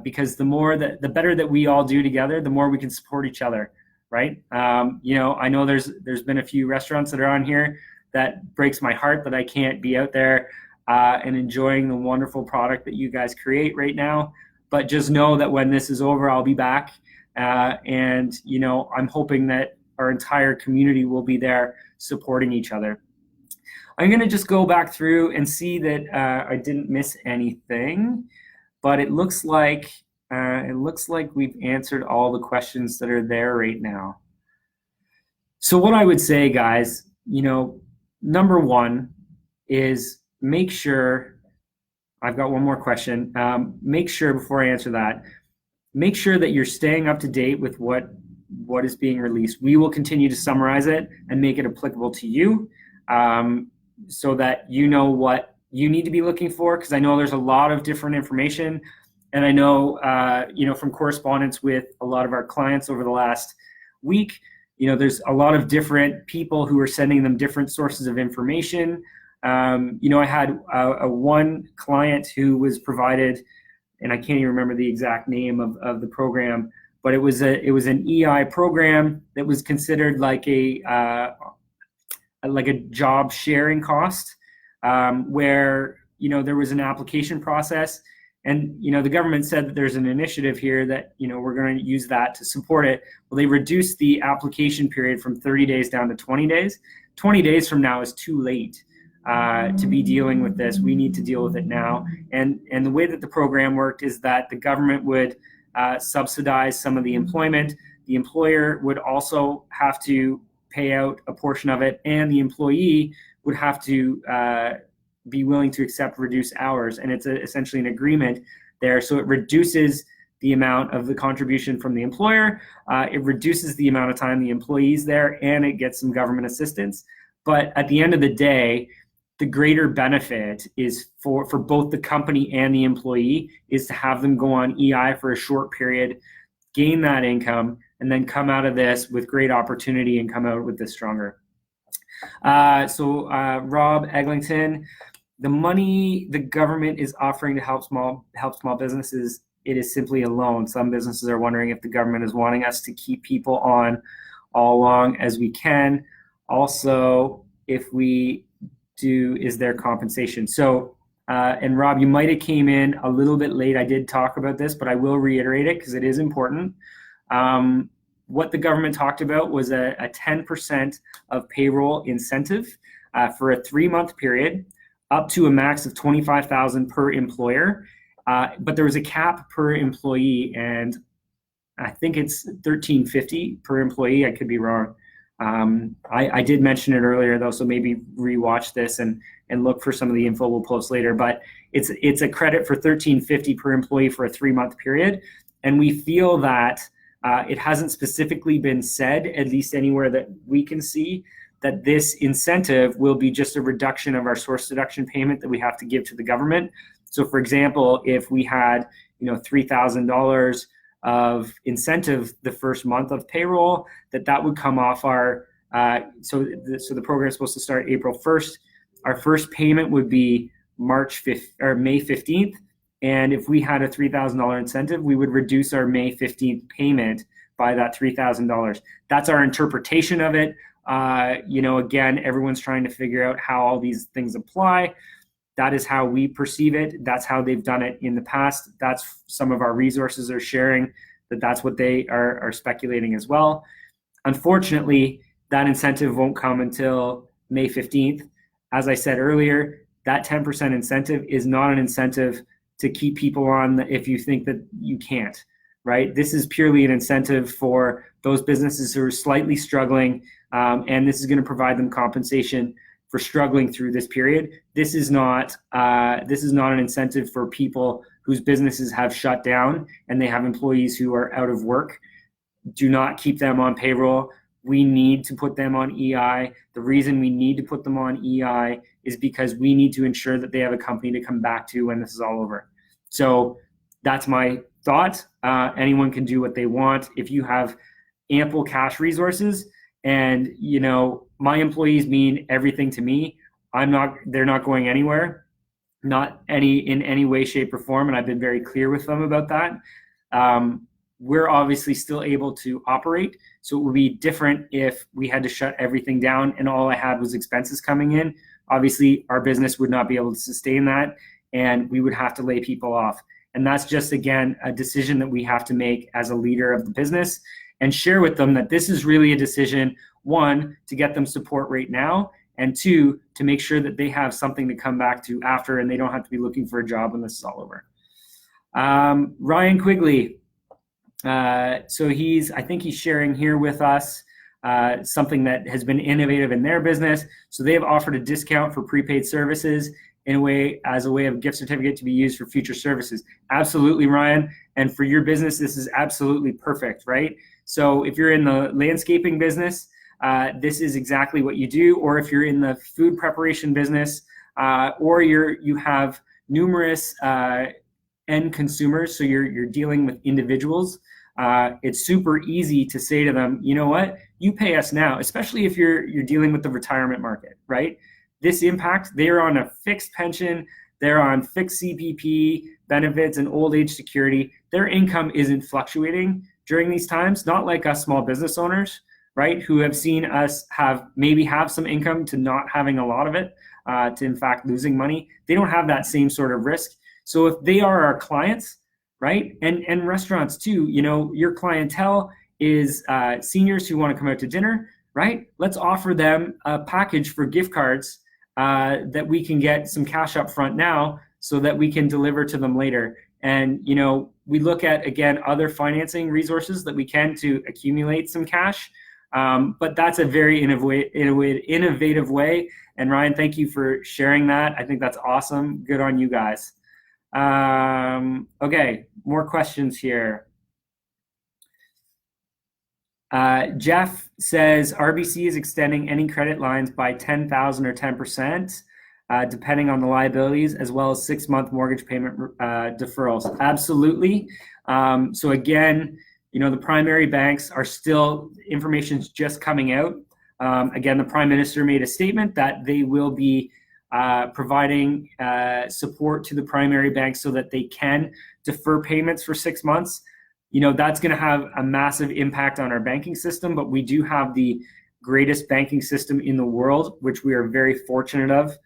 because the better that we all do together, the more we can support each other, right? I know there's been a few restaurants that are on here that breaks my heart that I can't be out there and enjoying the wonderful product that you guys create right now. But just know that when this is over, I'll be back. And I'm hoping that our entire community will be there supporting each other. I'm going to just go back through and see that I didn't miss anything, but it looks like we've answered all the questions that are there right now. So what I would say, guys, number one is make sure, I've got one more question. Make sure before I answer that, make sure that you're staying up to date with what is being released. We will continue to summarize it and make it applicable to you, so that you know what you need to be looking for, because I know there's a lot of different information. And I know, from correspondence with a lot of our clients over the last week, there's a lot of different people who are sending them different sources of information. I had a one client who was provided, and I can't even remember the exact name of the program, but it was an EI program that was considered like a job sharing cost, where there was an application process, and the government said that there's an initiative here that we're going to use that to support it. Well, they reduced the application period from 30 days down to 20 days. 20 days from now is too late to be dealing with this. We need to deal with it now. And the way that the program worked is that the government would subsidize some of the employment. The employer would also have to pay out a portion of it, and the employee would have to be willing to accept reduced hours. And it's essentially an agreement there. So it reduces the amount of the contribution from the employer. It reduces the amount of time the employee's there, and it gets some government assistance. But at the end of the day, the greater benefit is for both the company and the employee is to have them go on EI for a short period, gain that income, and then come out of this with great opportunity and come out with this stronger. Rob Eglinton, the money the government is offering to help small businesses, it is simply a loan. Some businesses are wondering if the government is wanting us to keep people on all along as we can. Also, if we do, is there compensation? So, and Rob, you might have came in a little bit late. I did talk about this, but I will reiterate it because it is important. What the government talked about was a 10% of payroll incentive for a 3-month period, up to a max of $25,000 per employer. But there was a cap per employee, and I think it's $1,350 per employee. I could be wrong. I did mention it earlier though, so maybe rewatch this and look for some of the info we'll post later. But it's a credit for $1,350 per employee for a 3-month period, and we feel that it hasn't specifically been said, at least anywhere that we can see, that this incentive will be just a reduction of our source deduction payment that we have to give to the government. So, for example, if we had $3,000 of incentive the first month of payroll, that would come off our. So the program is supposed to start April 1st. Our first payment would be March 5th or May 15th. And if we had a $3,000 incentive, we would reduce our May 15th payment by that $3,000. That's our interpretation of it. Again, everyone's trying to figure out how all these things apply. That is how we perceive it. That's how they've done it in the past. That's some of our resources are sharing that's what they are speculating as well. Unfortunately, that incentive won't come until May 15th. As I said earlier, that 10% incentive is not an incentive to keep people on if you think that you can't, right? This is purely an incentive for those businesses who are slightly struggling, and this is going to provide them compensation for struggling through this period. This is not an incentive for people whose businesses have shut down and they have employees who are out of work. Do not keep them on payroll. We need to put them on EI. The reason we need to put them on EI is because we need to ensure that they have a company to come back to when this is all over. So that's my thought. Anyone can do what they want. If you have ample cash resources, and my employees mean everything to me, they're not going anywhere, not in any way, shape, or form, and I've been very clear with them about that. We're obviously still able to operate, so it would be different if we had to shut everything down and all I had was expenses coming in. Obviously, our business would not be able to sustain that, and we would have to lay people off. And that's just, again, a decision that we have to make as a leader of the business and share with them that this is really a decision, 1, to get them support right now, and 2, to make sure that they have something to come back to after and they don't have to be looking for a job when this is all over. Ryan Quigley. So I think he's sharing here with us something that has been innovative in their business. So they have offered a discount for prepaid services in a way as a way of gift certificate to be used for future services. Absolutely, Ryan. And for your business, this is absolutely perfect, right? So if you're in the landscaping business, this is exactly what you do. Or if you're in the food preparation business, or you have numerous end consumers, so you're dealing with individuals, it's super easy to say to them, you know what, you pay us now, especially if you're dealing with the retirement market, right? This impact, they're on a fixed pension, they're on fixed CPP benefits and old age security. Their income isn't fluctuating during these times, not like us small business owners, right, who have seen us have some income to not having a lot of it, to in fact losing money. They don't have that same sort of risk. So if they are our clients, right, and restaurants too, you know, your clientele is seniors who want to come out to dinner, right? Let's offer them a package for gift cards that we can get some cash up front now so that we can deliver to them later. And, you know, we look at, again, other financing resources that we can to accumulate some cash. But that's a very innovative way. And Ryan, thank you for sharing that. I think that's awesome. Good on you guys. Okay, more questions here. Jeff says RBC is extending any credit lines by 10,000 or 10%, depending on the liabilities, as well as 6-month mortgage payment deferrals. Absolutely. So again, you know, the primary banks are still, information's just coming out. Again, the Prime Minister made a statement that they will be providing support to the primary banks so that they can defer payments for 6 months. You know, that's going to have a massive impact on our banking system, but we do have the greatest banking system in the world, which we are very fortunate of.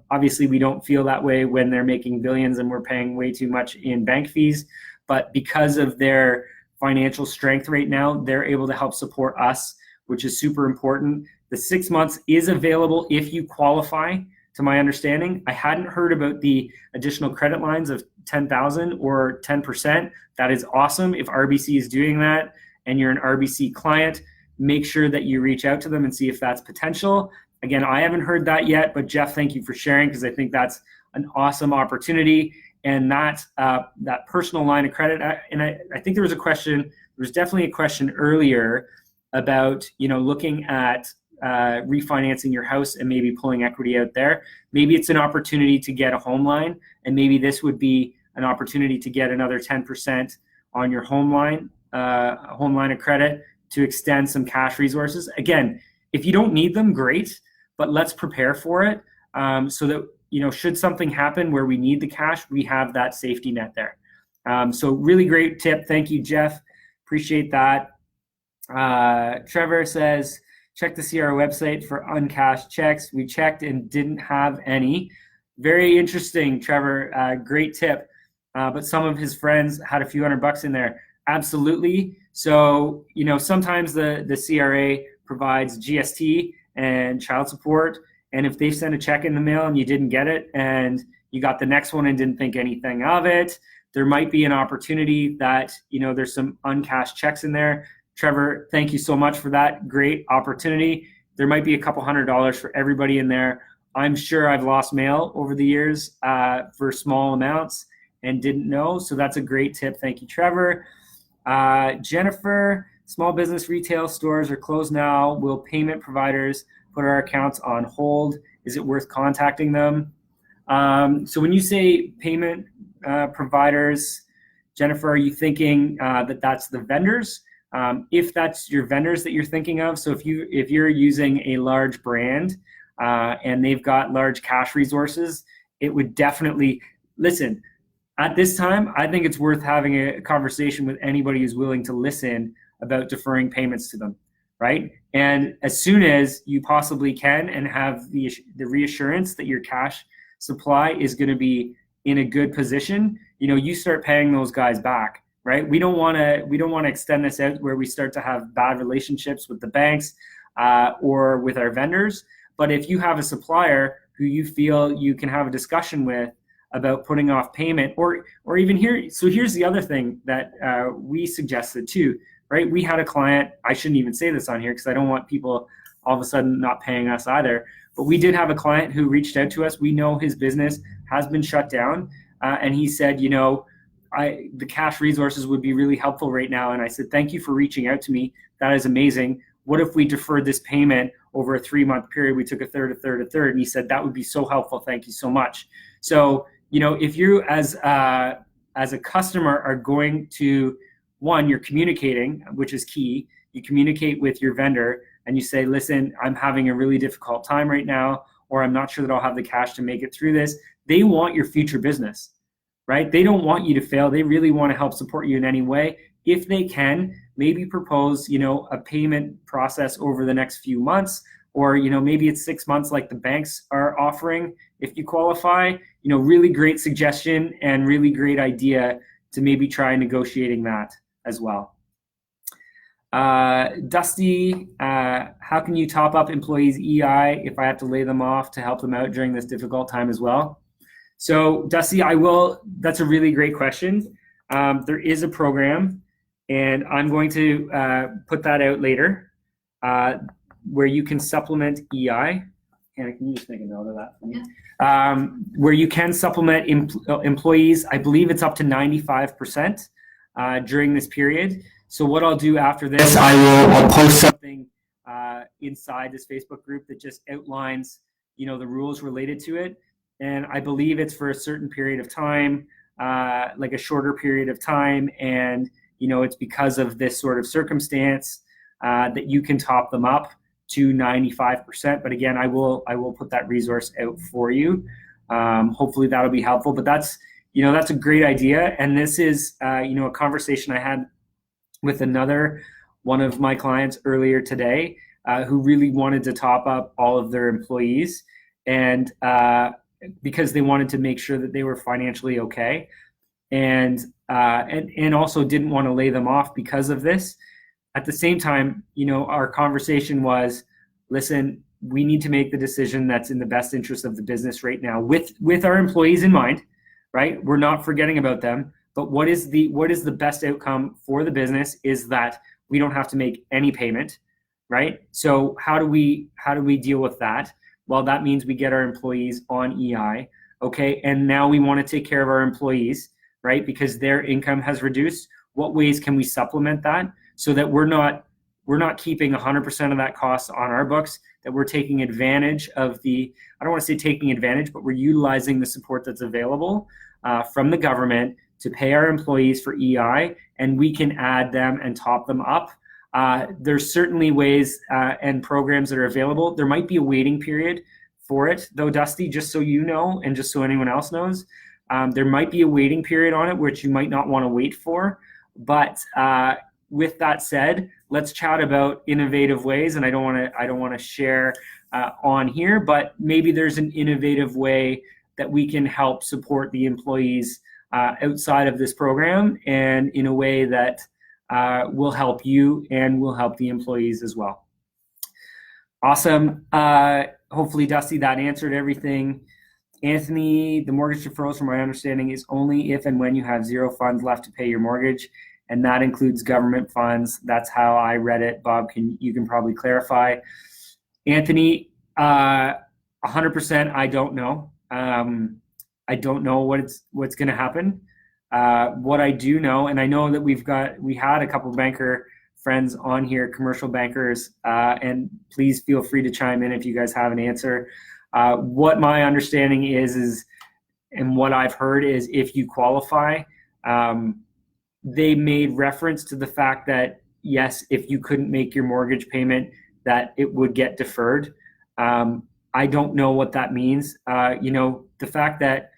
Obviously, we don't feel that way when they're making billions and we're paying way too much in bank fees, but because of their financial strength right now, they're able to help support us, which is super important. The 6 months is available if you qualify, to my understanding. I hadn't heard about the additional credit lines of 10,000 or 10%. That is awesome. If RBC is doing that and you're an RBC client, make sure that you reach out to them and see if that's potential. Again, I haven't heard that yet, but Jeff, thank you for sharing, because I think that's an awesome opportunity. And that personal line of credit, and I think there was definitely a question earlier about, you know, looking at refinancing your house and maybe pulling equity out there. Maybe it's an opportunity to get a home line, and maybe this would be an opportunity to get another 10% on your home line of credit to extend some cash resources. Again, if you don't need them, great, but let's prepare for it, so that, you know, should something happen where we need the cash, we have that safety net there. So really great tip. Thank you, Jeff. Appreciate that. Trevor says, check the CR website for uncashed checks. We checked and didn't have any. Very interesting, Trevor. Great tip. But some of his friends had a few $100 in there. Absolutely. So, you know, sometimes the CRA provides GST and child support. And if they send a check in the mail and you didn't get it and you got the next one and didn't think anything of it, there might be an opportunity that, you know, there's some uncashed checks in there. Trevor, thank you so much for that. Great opportunity. There might be a couple $100 for everybody in there. I'm sure I've lost mail over the years for small amounts and didn't know. So that's a great tip. Thank you, Trevor. Jennifer, small business retail stores are closed now. Will payment providers put our accounts on hold? Is it worth contacting them? So when you say payment providers, Jennifer, are you thinking that that's the vendors? If that's your vendors that you're thinking of, so if you're using a large brand and they've got large cash resources, it would definitely, listen, at this time, I think it's worth having a conversation with anybody who's willing to listen about deferring payments to them, right? And as soon as you possibly can and have the reassurance that your cash supply is going to be in a good position, you know, you start paying those guys back. Right? We don't want to extend this out where we start to have bad relationships with the banks or with our vendors. But if you have a supplier who you feel you can have a discussion with about putting off payment, or even here, so here's the other thing that we suggested too, right? We had a client, I shouldn't even say this on here because I don't want people all of a sudden not paying us either. But we did have a client who reached out to us. We know his business has been shut down. And he said, the cash resources would be really helpful right now. And I said, thank you for reaching out to me. That is amazing. What if we deferred this payment over a 3-month period? We took a third. And he said, that would be so helpful. Thank you so much. So, if you as a customer are going to, one, you're communicating, which is key. You communicate with your vendor and you say, listen, I'm having a really difficult time right now, or I'm not sure that I'll have the cash to make it through this. They want your future business, right? They don't want you to fail. They really want to help support you in any way. If they can, maybe propose, a payment process over the next few months, or, maybe it's 6 months like the banks are offering if you qualify. Really great suggestion and really great idea to maybe try negotiating that as well. Dusty, how can you top up employees' EI if I have to lay them off to help them out during this difficult time as well? So Dusty, that's a really great question. There is a program, and I'm going to put that out later, where you can supplement EI. Hannah, can you just make a note of that for me? Yeah. Where you can supplement employees, I believe it's up to 95% during this period. So what I'll do after this, I'll post something inside this Facebook group that just outlines, the rules related to it. And I believe it's for a certain period of time, like a shorter period of time. And, it's because of this sort of circumstance that you can top them up to 95%. But again, I will put that resource out for you. Hopefully that'll be helpful. But that's a great idea. And this is, a conversation I had with another one of my clients earlier today, who really wanted to top up all of their employees, and because they wanted to make sure that they were financially okay, and also didn't want to lay them off because of this. At the same time, our conversation was, listen, we need to make the decision that's in the best interest of the business right now, with our employees in mind, right? We're not forgetting about them, but what is the best outcome for the business is that we don't have to make any payment, right? So how do we deal with that? Well, that means we get our employees on EI, okay? And now we want to take care of our employees, right? Because their income has reduced. What ways can we supplement that so that we're not keeping 100% of that cost on our books, that we're taking advantage of I don't want to say taking advantage, but we're utilizing the support that's available from the government to pay our employees for EI, and we can add them and top them up. There's certainly ways and programs that are available. There might be a waiting period for it, though, Dusty, just so you know, and just so anyone else knows. There might be a waiting period on it, which you might not want to wait for. But with that said, let's chat about innovative ways, and I don't want to share on here, but maybe there's an innovative way that we can help support the employees outside of this program, and in a way that will help you and will help the employees as well. Awesome. Hopefully, Dusty, that answered everything. Anthony, the mortgage deferrals, from my understanding, is only if and when you have zero funds left to pay your mortgage, and that includes government funds. That's how I read it. Bob, you can probably clarify. Anthony, 100%, I don't know. I don't know what's going to happen. What I do know, and I know that we had a couple banker friends on here, commercial bankers, and please feel free to chime in if you guys have an answer. What my understanding is, and what I've heard is, if you qualify, they made reference to the fact that, yes, if you couldn't make your mortgage payment, that it would get deferred. I don't know what that means. The fact that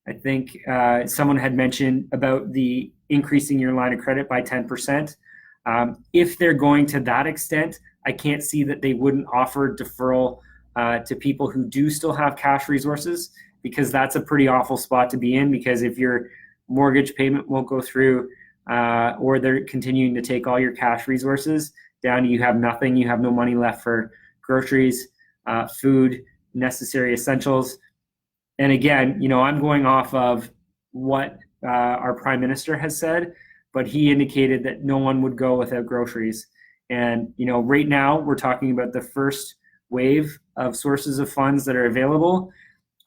I think someone had mentioned about the increasing your line of credit by 10%. If they're going to that extent, I can't see that they wouldn't offer deferral to people who do still have cash resources, because that's a pretty awful spot to be in. Because if your mortgage payment won't go through, or they're continuing to take all your cash resources down to you have nothing, you have no money left for groceries, food, necessary essentials. And again, I'm going off of what our Prime Minister has said, but he indicated that no one would go without groceries. And, right now we're talking about the first wave of sources of funds that are available.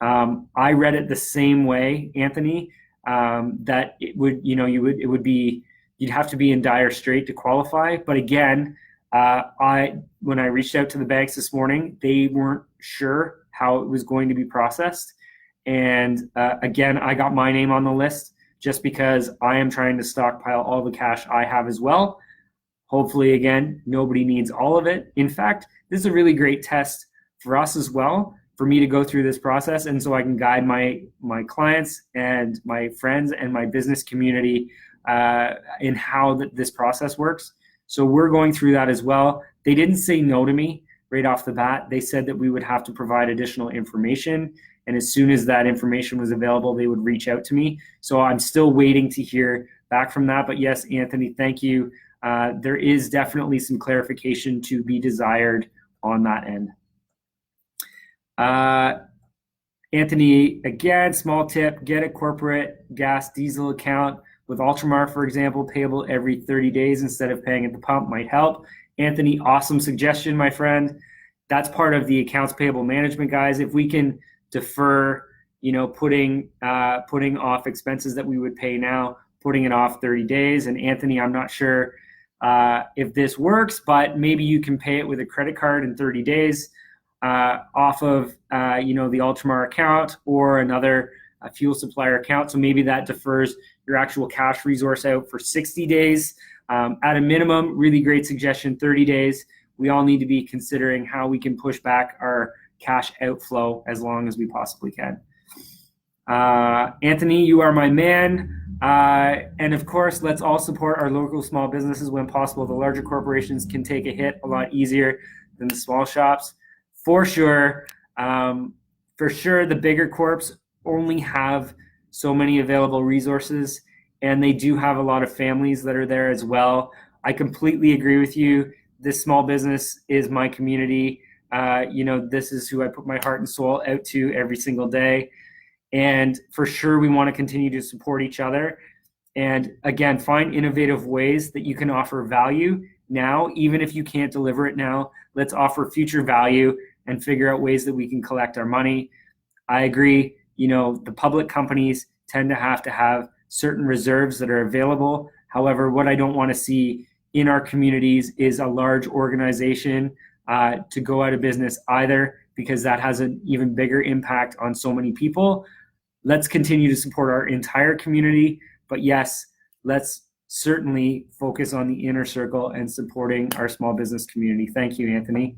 I read it the same way, Anthony, that it would, you'd have to be in dire strait to qualify. But again, when I reached out to the banks this morning, they weren't sure how it was going to be processed. And again, I got my name on the list just because I am trying to stockpile all the cash I have as well. Hopefully, again, nobody needs all of it. In fact, this is a really great test for us as well, for me to go through this process, and so I can guide my clients and my friends and my business community in how this process works. So we're going through that as well. They didn't say no to me right off the bat. They said that we would have to provide additional information, and as soon as that information was available, they would reach out to me. So I'm still waiting to hear back from that. But yes, Anthony, thank you. There is definitely some clarification to be desired on that end. Anthony, again, small tip, get a corporate gas diesel account with Ultramar, for example, payable every 30 days instead of paying at the pump might help. Anthony, awesome suggestion, my friend. That's part of the accounts payable management, guys. If we can defer, putting off expenses that we would pay now, putting it off 30 days. And Anthony, I'm not sure if this works, but maybe you can pay it with a credit card in 30 days off of, the Ultramar account or another fuel supplier account. So maybe that defers your actual cash resource out for 60 days. At a minimum, really great suggestion, 30 days. We all need to be considering how we can push back our cash outflow as long as we possibly can. Anthony, you are my man. And of course, let's all support our local small businesses when possible. The larger corporations can take a hit a lot easier than the small shops. For sure, the bigger corps only have so many available resources, and they do have a lot of families that are there as well. I completely agree with you. This small business is my community. This is who I put my heart and soul out to every single day. And for sure, we want to continue to support each other. And again, find innovative ways that you can offer value now, even if you can't deliver it now. Let's offer future value and figure out ways that we can collect our money. I agree. The public companies tend to have certain reserves that are available. However, what I don't want to see in our communities is a large organization to go out of business either, because that has an even bigger impact on so many people. Let's continue to support our entire community. But yes, let's certainly focus on the inner circle and supporting our small business community. Thank you, Anthony.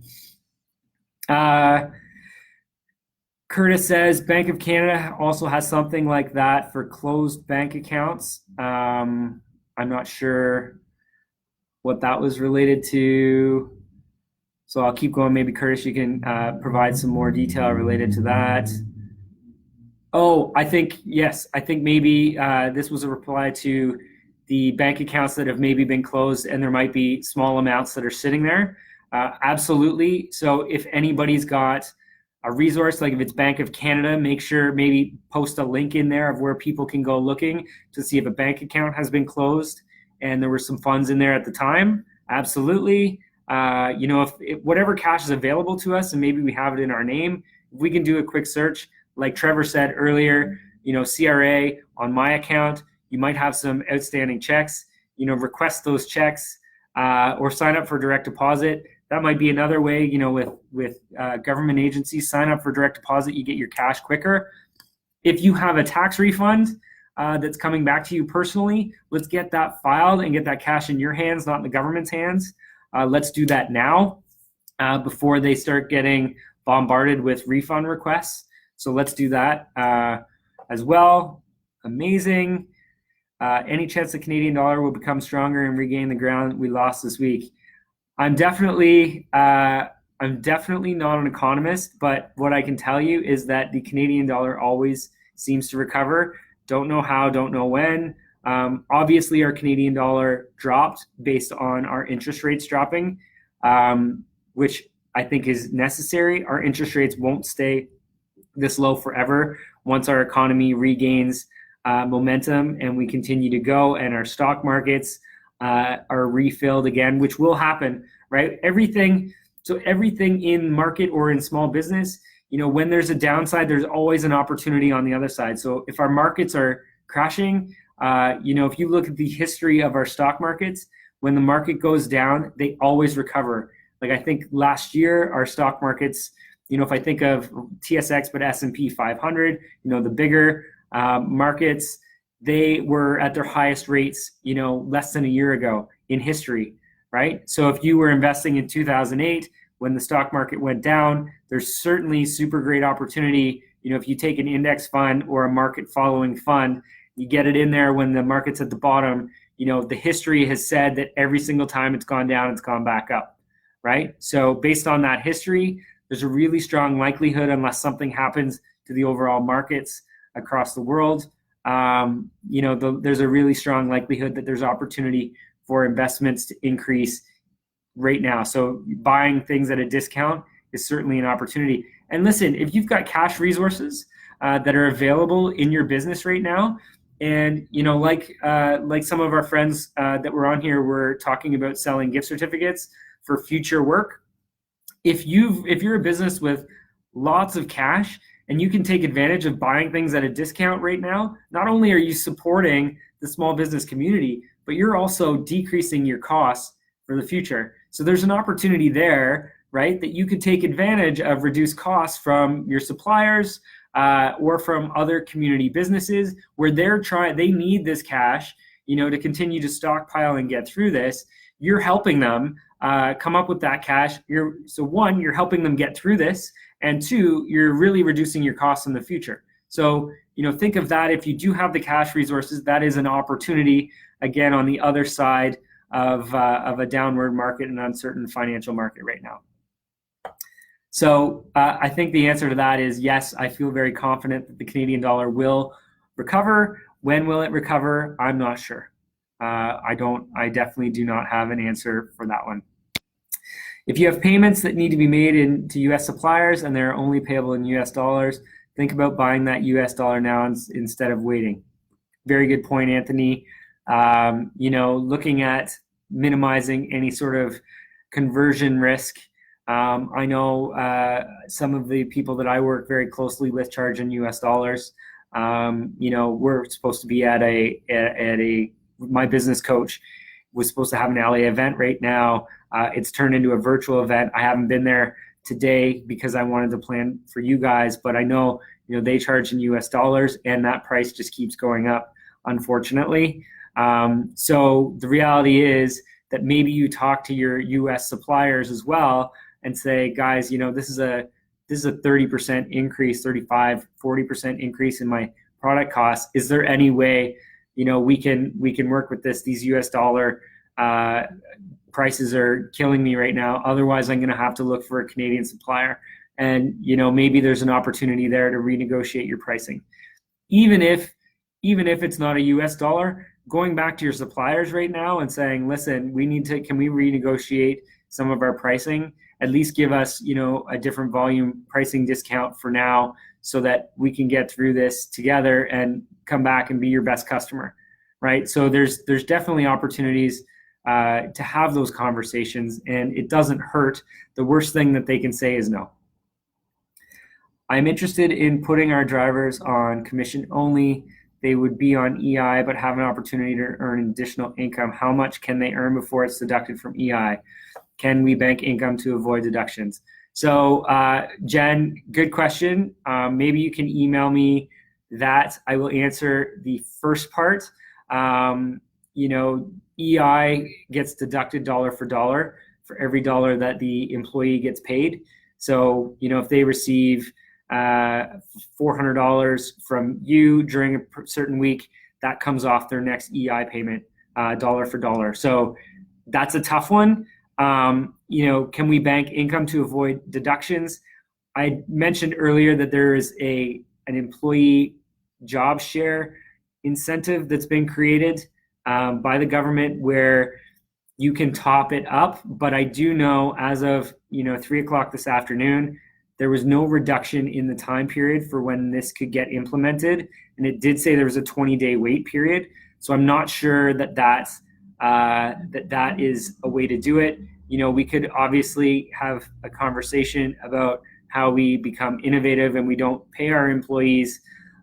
Curtis says Bank of Canada also has something like that for closed bank accounts. I'm not sure what that was related to. So I'll keep going. Maybe Curtis, you can provide some more detail related to that. Oh, I think maybe this was a reply to the bank accounts that have maybe been closed, and there might be small amounts that are sitting there. Absolutely. So if anybody's got a resource, like if it's Bank of Canada, make sure maybe post a link in there of where people can go looking to see if a bank account has been closed and there were some funds in there at the time. Absolutely. If whatever cash is available to us and maybe we have it in our name, if we can do a quick search, like Trevor said earlier, CRA on my account, you might have some outstanding checks, request those checks or sign up for direct deposit. That might be another way, with government agencies, sign up for direct deposit, you get your cash quicker. If you have a tax refund that's coming back to you personally, let's get that filed and get that cash in your hands, not in the government's hands. Let's do that now before they start getting bombarded with refund requests. So let's do that as well. Amazing. Any chance the Canadian dollar will become stronger and regain the ground we lost this week? I'm definitely not an economist, but what I can tell you is that the Canadian dollar always seems to recover. Don't know how, don't know when. Obviously, our Canadian dollar dropped based on our interest rates dropping, which I think is necessary. Our interest rates won't stay this low forever. Once our economy regains momentum and we continue to go and our stock markets are refilled again, which will happen. right? Everything in market or in small business, when there's a downside, there's always an opportunity on the other side. So if our markets are crashing, if you look at the history of our stock markets, when the market goes down, they always recover. Like I think last year, our stock markets, if I think of TSX, but S&P 500, the bigger markets, they were at their highest rates, less than a year ago in history, right? So if you were investing in 2008, when the stock market went down, there's certainly super great opportunity. If you take an index fund or a market following fund, you get it in there when the market's at the bottom, the history has said that every single time it's gone down, it's gone back up, right? So based on that history, there's a really strong likelihood, unless something happens to the overall markets across the world, there's a really strong likelihood that there's opportunity for investments to increase right now. So buying things at a discount is certainly an opportunity. And listen, if you've got cash resources that are available in your business right now, and like some of our friends that were on here were talking about selling gift certificates for future work. If you're a business with lots of cash and you can take advantage of buying things at a discount right now, not only are you supporting the small business community, but you're also decreasing your costs for the future. So there's an opportunity there, right, that you could take advantage of reduced costs from your suppliers or from other community businesses where they need this cash, to continue to stockpile and get through this. You're helping them come up with that cash. So one, you're helping them get through this, and two, you're really reducing your costs in the future. So, think of that. If you do have the cash resources, that is an opportunity, again, on the other side of a downward market and uncertain financial market right now. So I think the answer to that is yes, I feel very confident that the Canadian dollar will recover. When will it recover? I'm not sure. I definitely do not have an answer for that one. If you have payments that need to be made into US suppliers and they're only payable in US dollars, think about buying that US dollar now instead of waiting. Very good point, Anthony. Looking at minimizing any sort of conversion risk. I know some of the people that I work very closely with charge in US dollars. We're supposed to be at my business coach was supposed to have an LA event right now. It's turned into a virtual event. I haven't been there today because I wanted to plan for you guys, but I know, they charge in US dollars and that price just keeps going up, unfortunately. So the reality is that maybe you talk to your US suppliers as well and say, guys, this is a 30% increase, 35, 40% increase in my product costs. Is there any way, we can work with this? These US dollar prices are killing me right now. Otherwise, I'm going to have to look for a Canadian supplier. And, maybe there's an opportunity there to renegotiate your pricing. Even if it's not a US dollar, going back to your suppliers right now and saying, listen, can we renegotiate some of our pricing? At least give us, a different volume pricing discount for now so that we can get through this together and come back and be your best customer, right? So there's definitely opportunities to have those conversations, and it doesn't hurt. The worst thing that they can say is no. I'm interested in putting our drivers on commission only. They would be on EI but have an opportunity to earn additional income. How much can they earn before it's deducted from EI? Can we bank income to avoid deductions? So Jen, good question. Maybe you can email me that. I will answer the first part. EI gets deducted dollar for dollar for every dollar that the employee gets paid. So, if they receive $400 from you during a certain week, that comes off their next EI payment, dollar for dollar. So that's a tough one. Can we bank income to avoid deductions? I mentioned earlier that there is an employee job share incentive that's been created by the government where you can top it up. But I do know as of 3:00 this afternoon, there was no reduction in the time period for when this could get implemented. And it did say there was a 20-day wait period. So I'm not sure that is a way to do it. we could obviously have a conversation about how we become innovative and we don't pay our employees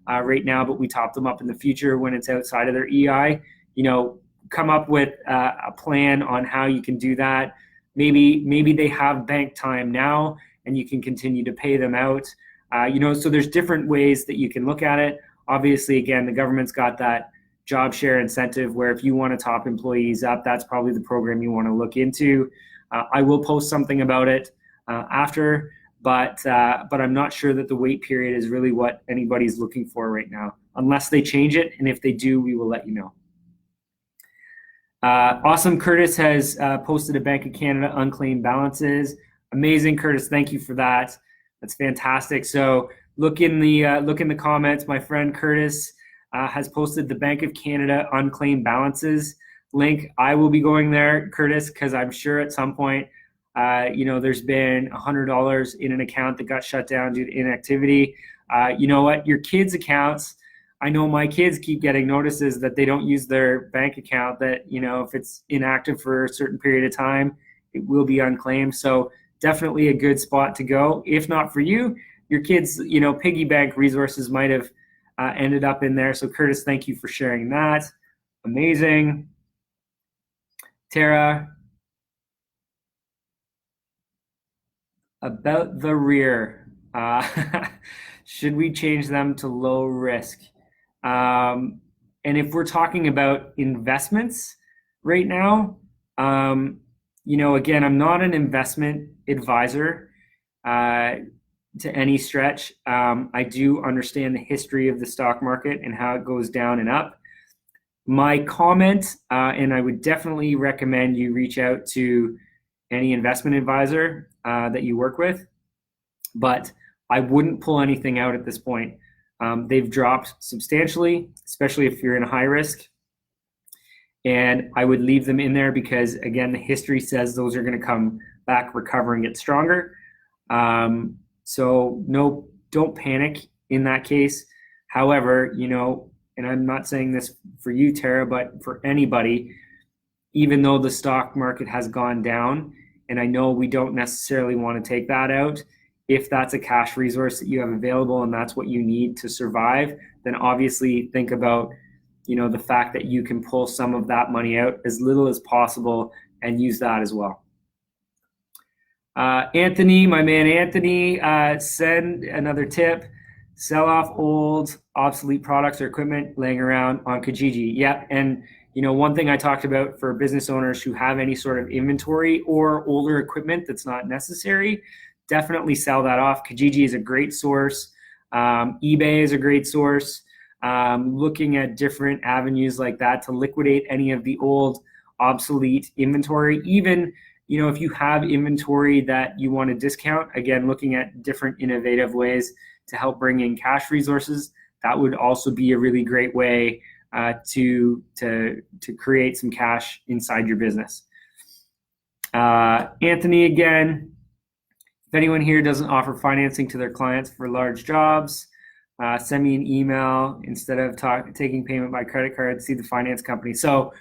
right now, but we top them up in the future when it's outside of their EI. Come up with a plan on how you can do that. Maybe they have bank time now and you can continue to pay them out. So there's different ways that you can look at it. Obviously, again, the government's got that job share incentive where if you want to top employees up, that's probably the program you want to look into. I will post something about it after, but I'm not sure that the wait period is really what anybody's looking for right now, unless they change it. And if they do, we will let you know. Awesome. Curtis has posted a Bank of Canada unclaimed balances. Amazing, Curtis. Thank you for that. That's fantastic. So look in the comments. My friend Curtis has posted the Bank of Canada unclaimed balances link. I will be going there, Curtis, because I'm sure at some point, there's been $100 in an account that got shut down due to inactivity. You know what? Your kids' accounts, I know my kids keep getting notices that they don't use their bank account, that, if it's inactive for a certain period of time, it will be unclaimed. So definitely a good spot to go. If not for you, your kids, piggy bank resources might have ended up in there. So Curtis, thank you for sharing that. Amazing. Tara, about the REER, should we change them to low risk? And if we're talking about investments right now, again, I'm not an investment advisor to any stretch. I do understand the history of the stock market and how it goes down and up. My comment, and I would definitely recommend you reach out to any investment advisor that you work with, but I wouldn't pull anything out at this point. They've dropped substantially, especially if you're in a high risk. And I would leave them in there because, again, the history says those are going to come back, recover, and get stronger. So no, don't panic in that case. However, and I'm not saying this for you, Tara, but for anybody, even though the stock market has gone down, and I know we don't necessarily want to take that out, if that's a cash resource that you have available and that's what you need to survive, then obviously think about, the fact that you can pull some of that money out as little as possible and use that as well. Anthony, my man Anthony, send another tip. Sell off old, obsolete products or equipment laying around on Kijiji. Yeah, and one thing I talked about for business owners who have any sort of inventory or older equipment that's not necessary, definitely sell that off. Kijiji is a great source. eBay is a great source. Looking at different avenues like that to liquidate any of the old, obsolete inventory. Even, if you have inventory that you want to discount, again, looking at different innovative ways to help bring in cash resources, that would also be a really great way to create some cash inside your business. Anthony, again, if anyone here doesn't offer financing to their clients for large jobs, send me an email instead of taking payment by credit card. See the finance company. So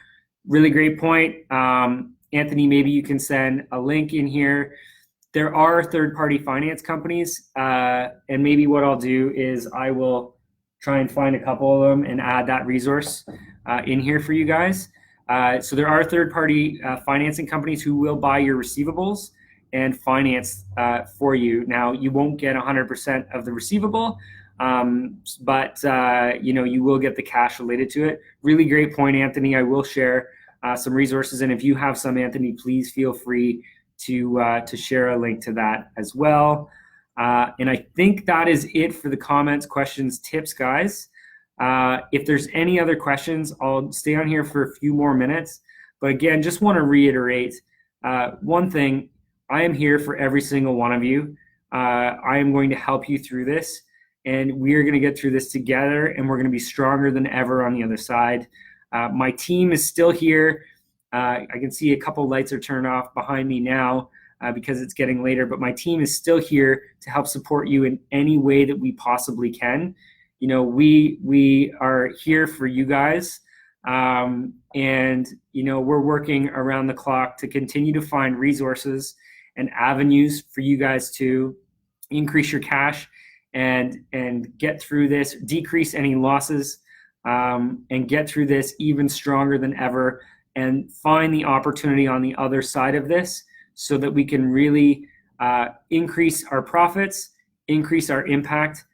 really great point. Anthony, maybe you can send a link in here. There are third-party finance companies, and maybe what I'll do is I will try and find a couple of them and add that resource in here for you guys. So there are third-party financing companies who will buy your receivables and finance for you. Now, you won't get 100% of the receivable, but you will get the cash related to it. Really great point, Anthony. I will share some resources, and if you have some, Anthony, please feel free to share a link to that as well. And I think that is it for the comments, questions, tips, guys. If there's any other questions, I'll stay on here for a few more minutes. But again, just want to reiterate one thing. I am here for every single one of you. I am going to help you through this, and we are going to get through this together, and we're going to be stronger than ever on the other side. My team is still here. I can see a couple lights are turned off behind me now because it's getting later, but my team is still here to help support you in any way that we possibly can. We are here for you guys. And, we're working around the clock to continue to find resources and avenues for you guys to increase your cash and get through this, decrease any losses, and get through this even stronger than ever, and find the opportunity on the other side of this so that we can really increase our profits, increase our impact,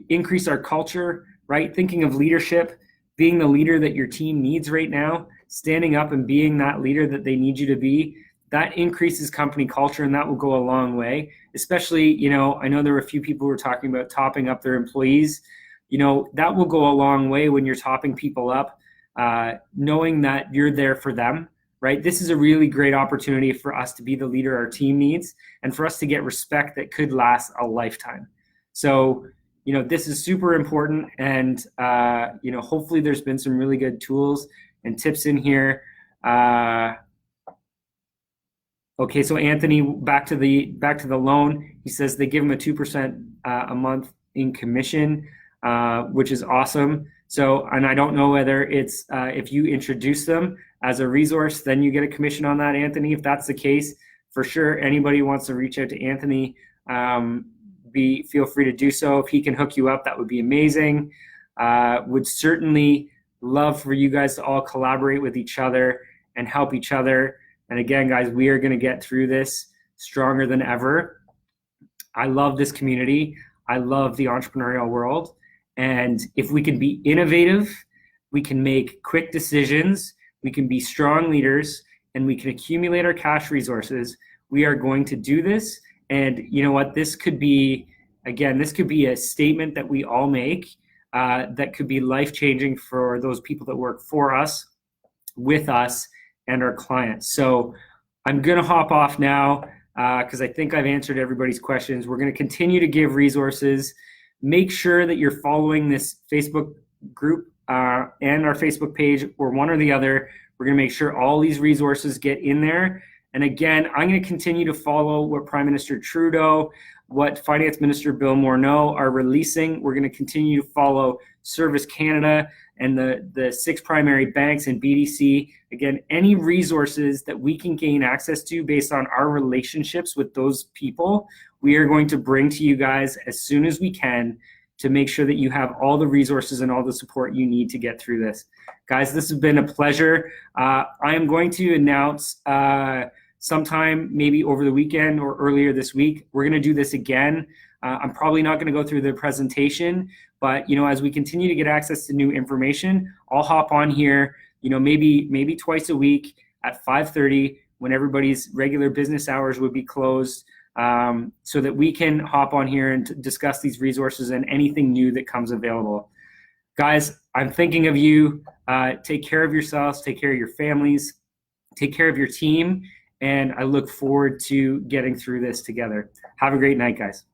increase our culture, right? Thinking of leadership, being the leader that your team needs right now, standing up and being that leader that they need you to be, that increases company culture, and that will go a long way. Especially, I know there were a few people who were talking about topping up their employees. That will go a long way when you're topping people up, knowing that you're there for them, right? This is a really great opportunity for us to be the leader our team needs and for us to get respect that could last a lifetime. So, this is super important, and, hopefully there's been some really good tools and tips in here. Okay, so Anthony, back to the loan. He says they give him a 2% a month in commission, which is awesome. So, and I don't know whether it's if you introduce them as a resource, then you get a commission on that, Anthony. If that's the case, for sure, anybody who wants to reach out to Anthony, feel free to do so. If he can hook you up, that would be amazing. Would certainly love for you guys to all collaborate with each other and help each other. And again, guys, we are going to get through this stronger than ever. I love this community. I love the entrepreneurial world. And if we can be innovative, we can make quick decisions, we can be strong leaders, and we can accumulate our cash resources, we are going to do this. And you know what? This could be a statement that we all make that could be life-changing for those people that work for us, with us, and our clients. So I'm going to hop off now because I think I've answered everybody's questions. We're going to continue to give resources. Make sure that you're following this Facebook group and our Facebook page, or one or the other. We're going to make sure all these resources get in there. And again, I'm going to continue to follow what Prime Minister Trudeau, what Finance Minister Bill Morneau are releasing. We're going to continue to follow Service Canada and the 6 primary banks and BDC. Again, any resources that we can gain access to based on our relationships with those people, we are going to bring to you guys as soon as we can to make sure that you have all the resources and all the support you need to get through this. Guys, this has been a pleasure. I am going to announce sometime maybe over the weekend or earlier this week, we're going to do this again. I'm probably not going to go through the presentation, but as we continue to get access to new information, I'll hop on here, maybe twice a week at 5:30 when everybody's regular business hours would be closed, so that we can hop on here and discuss these resources and anything new that comes available. Guys, I'm thinking of you. Take care of yourselves, take care of your families, take care of your team, and I look forward to getting through this together. Have a great night, guys.